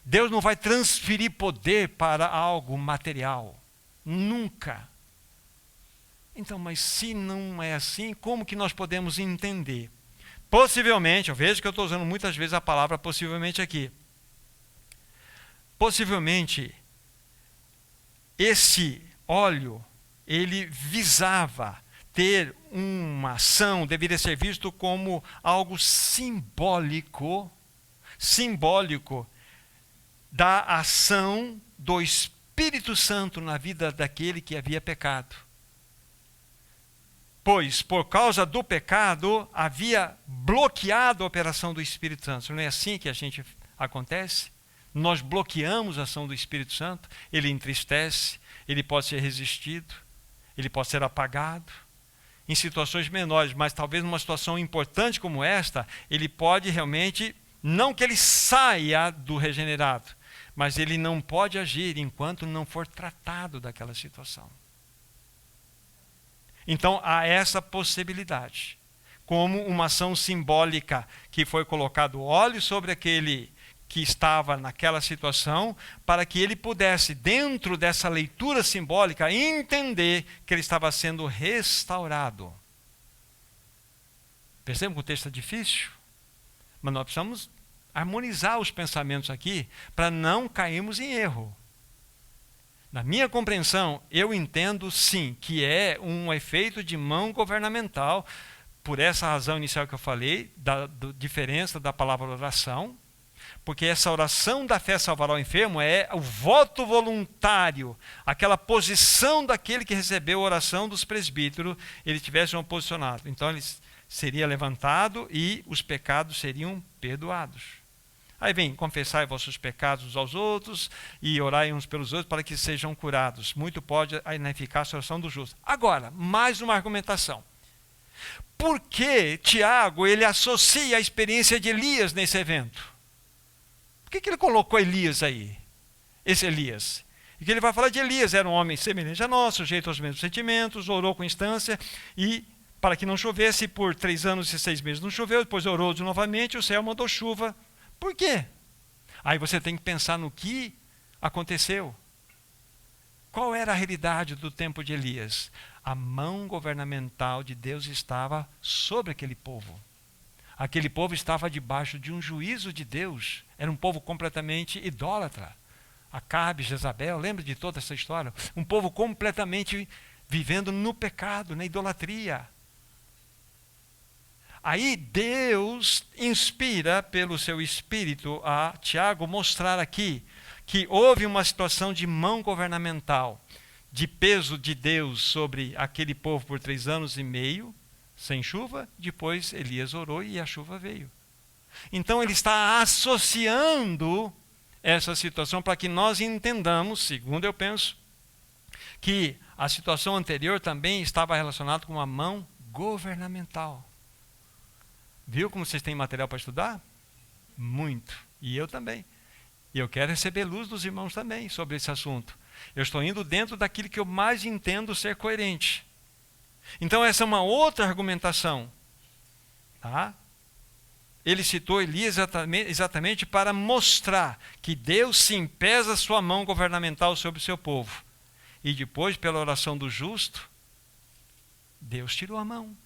Deus não vai transferir poder para algo material. Nunca. Então, mas se não é assim, como que nós podemos entender? Possivelmente, eu vejo que eu estou usando muitas vezes a palavra possivelmente aqui. Possivelmente, esse óleo, ele visava ter uma ação, deveria ser visto como algo simbólico da ação do Espírito Santo na vida daquele que havia pecado. Pois, por causa do pecado, havia bloqueado a operação do Espírito Santo. Não é assim que a gente acontece? Nós bloqueamos a ação do Espírito Santo, ele entristece, ele pode ser resistido, ele pode ser apagado. Em situações menores, mas talvez numa situação importante como esta, ele pode realmente, não que ele saia do regenerado, mas ele não pode agir enquanto não for tratado daquela situação. Então, há essa possibilidade, como uma ação simbólica, que foi colocado óleo sobre aquele que estava naquela situação, para que ele pudesse, dentro dessa leitura simbólica, entender que ele estava sendo restaurado. Percebem que o texto é difícil? Mas nós precisamos harmonizar os pensamentos aqui, para não cairmos em erro. Na minha compreensão, eu entendo sim que é um efeito de mão governamental, por essa razão inicial que eu falei, da diferença da palavra oração, porque essa oração da fé salvará o enfermo é o voto voluntário, aquela posição daquele que recebeu a oração dos presbíteros, ele tivesse um posicionado. Então ele seria levantado e os pecados seriam perdoados. Aí vem, confessai vossos pecados uns aos outros e orai uns pelos outros para que sejam curados. Muito pode a ineficácia a oração do justo. Agora, mais uma argumentação. Por que Tiago ele associa a experiência de Elias nesse evento? Por que ele colocou Elias aí? Esse Elias. E que ele vai falar de Elias, era um homem semelhante a nós, sujeito aos mesmos sentimentos, orou com instância e para que não chovesse, por 3 anos e 6 meses não choveu, depois orou novamente, o céu mandou chuva. Por quê? Aí você tem que pensar no que aconteceu. Qual era a realidade do tempo de Elias? A mão governamental de Deus estava sobre aquele povo. Aquele povo estava debaixo de um juízo de Deus. Era um povo completamente idólatra. Acabe, Jezabel, lembra de toda essa história? Um povo completamente vivendo no pecado, na idolatria. Aí Deus inspira pelo seu Espírito a Tiago mostrar aqui que houve uma situação de mão governamental, de peso de Deus sobre aquele povo por 3 anos e meio, sem chuva. Depois Elias orou e a chuva veio. Então ele está associando essa situação para que nós entendamos, segundo eu penso, que a situação anterior também estava relacionada com uma mão governamental. Viu como vocês têm material para estudar? Muito. E eu também. E eu quero receber luz dos irmãos também sobre esse assunto. Eu estou indo dentro daquilo que eu mais entendo ser coerente. Então essa é uma outra argumentação. Tá? Ele citou Elias exatamente para mostrar que Deus sim pesa sua mão governamental sobre o seu povo. E depois, pela oração do justo, Deus tirou a mão.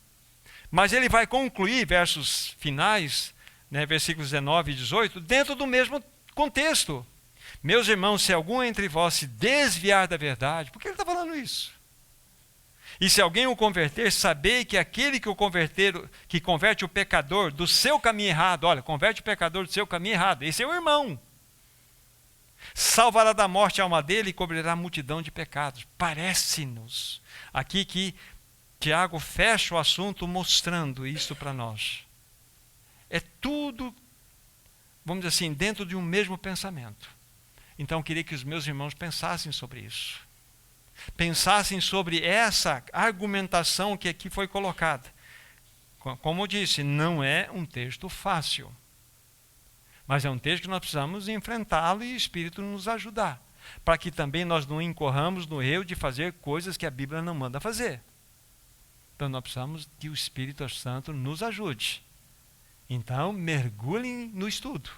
Mas ele vai concluir, versos finais, né, versículos 19 e 18, dentro do mesmo contexto. Meus irmãos, se algum entre vós se desviar da verdade, por que ele está falando isso? E se alguém o converter, sabei que aquele que o converter, que converte o pecador do seu caminho errado, olha, converte o pecador do seu caminho errado, esse é o irmão, salvará da morte a alma dele e cobrirá a multidão de pecados. Parece-nos aqui que Tiago fecha o assunto mostrando isso para nós. É tudo, vamos dizer assim, dentro de um mesmo pensamento. Então eu queria que os meus irmãos pensassem sobre isso. Pensassem sobre essa argumentação que aqui foi colocada. Como eu disse, não é um texto fácil. Mas é um texto que nós precisamos enfrentá-lo e o Espírito nos ajudar. Para que também nós não incorramos no erro de fazer coisas que a Bíblia não manda fazer. Então nós precisamos que o Espírito Santo nos ajude. Então mergulhem no estudo,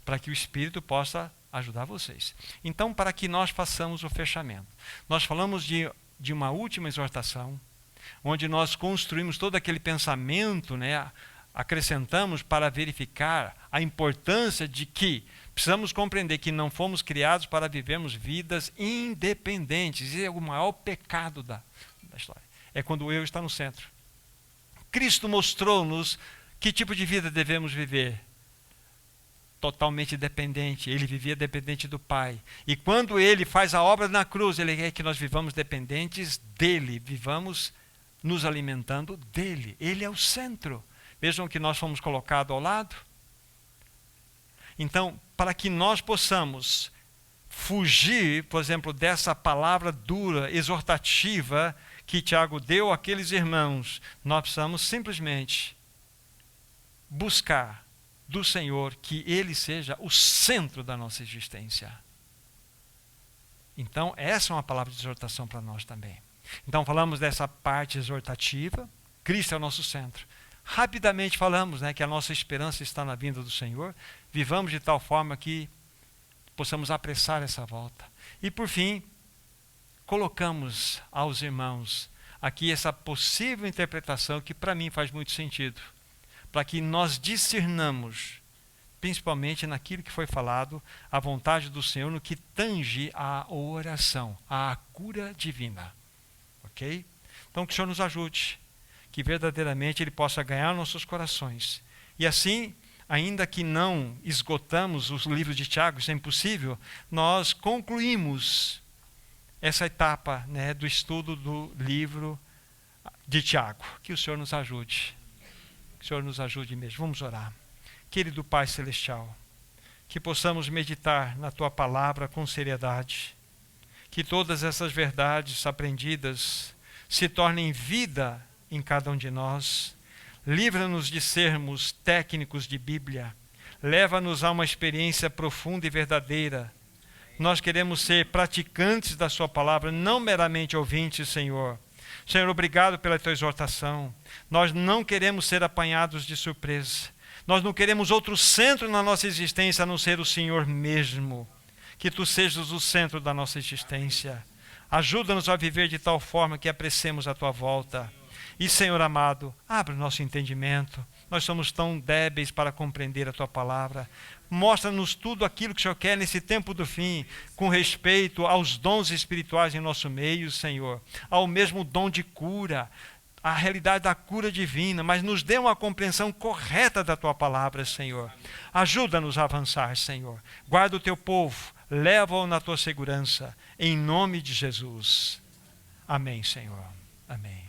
para que o Espírito possa ajudar vocês. Então, para que nós façamos o fechamento. Nós falamos de uma última exortação, onde nós construímos todo aquele pensamento, né, acrescentamos para verificar a importância de que precisamos compreender que não fomos criados para vivermos vidas independentes. Esse é o maior pecado da história. É quando o eu está no centro. Cristo mostrou-nos que tipo de vida devemos viver. Totalmente dependente. Ele vivia dependente do Pai. E quando ele faz a obra na cruz, ele quer que nós vivamos dependentes dele. Vivamos nos alimentando dele. Ele é o centro. Vejam que nós fomos colocados ao lado. Então, para que nós possamos fugir, por exemplo, dessa palavra dura, exortativa, que Tiago deu àqueles irmãos, nós precisamos simplesmente buscar do Senhor que Ele seja o centro da nossa existência. Então, essa é uma palavra de exortação para nós também. Então, falamos dessa parte exortativa, Cristo é o nosso centro. Rapidamente falamos, né, que a nossa esperança está na vinda do Senhor, vivamos de tal forma que possamos apressar essa volta. E, por fim, colocamos aos irmãos aqui essa possível interpretação que para mim faz muito sentido, para que nós discernamos, principalmente naquilo que foi falado, a vontade do Senhor no que tange a oração, a cura divina. Ok? Então que o Senhor nos ajude, que verdadeiramente Ele possa ganhar nossos corações. E assim, ainda que não esgotamos os livros de Tiago, isso é impossível, nós concluímos essa etapa, né, do estudo do livro de Tiago. Que o Senhor nos ajude. Que o Senhor nos ajude mesmo. Vamos orar. Querido Pai Celestial, que possamos meditar na Tua palavra com seriedade. Que todas essas verdades aprendidas se tornem vida em cada um de nós. Livra-nos de sermos técnicos de Bíblia. Leva-nos a uma experiência profunda e verdadeira. Nós queremos ser praticantes da Sua palavra, não meramente ouvintes, Senhor. Senhor, obrigado pela Tua exortação. Nós não queremos ser apanhados de surpresa. Nós não queremos outro centro na nossa existência a não ser o Senhor mesmo. Que Tu sejas o centro da nossa existência. Ajuda-nos a viver de tal forma que apreciemos a Tua volta. E, Senhor amado, abre o nosso entendimento Nós somos tão débeis para compreender a Tua palavra. Mostra-nos tudo aquilo que o Senhor quer nesse tempo do fim, com respeito aos dons espirituais em nosso meio, Senhor, ao mesmo dom de cura, a realidade da cura divina, mas nos dê uma compreensão correta da Tua palavra, Senhor. Ajuda-nos a avançar, Senhor. Guarda o Teu povo, leva-o na Tua segurança, em nome de Jesus. Amém, Senhor. Amém.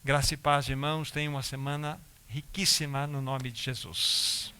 Graça e paz, irmãos. Tenham uma semana riquíssima no nome de Jesus.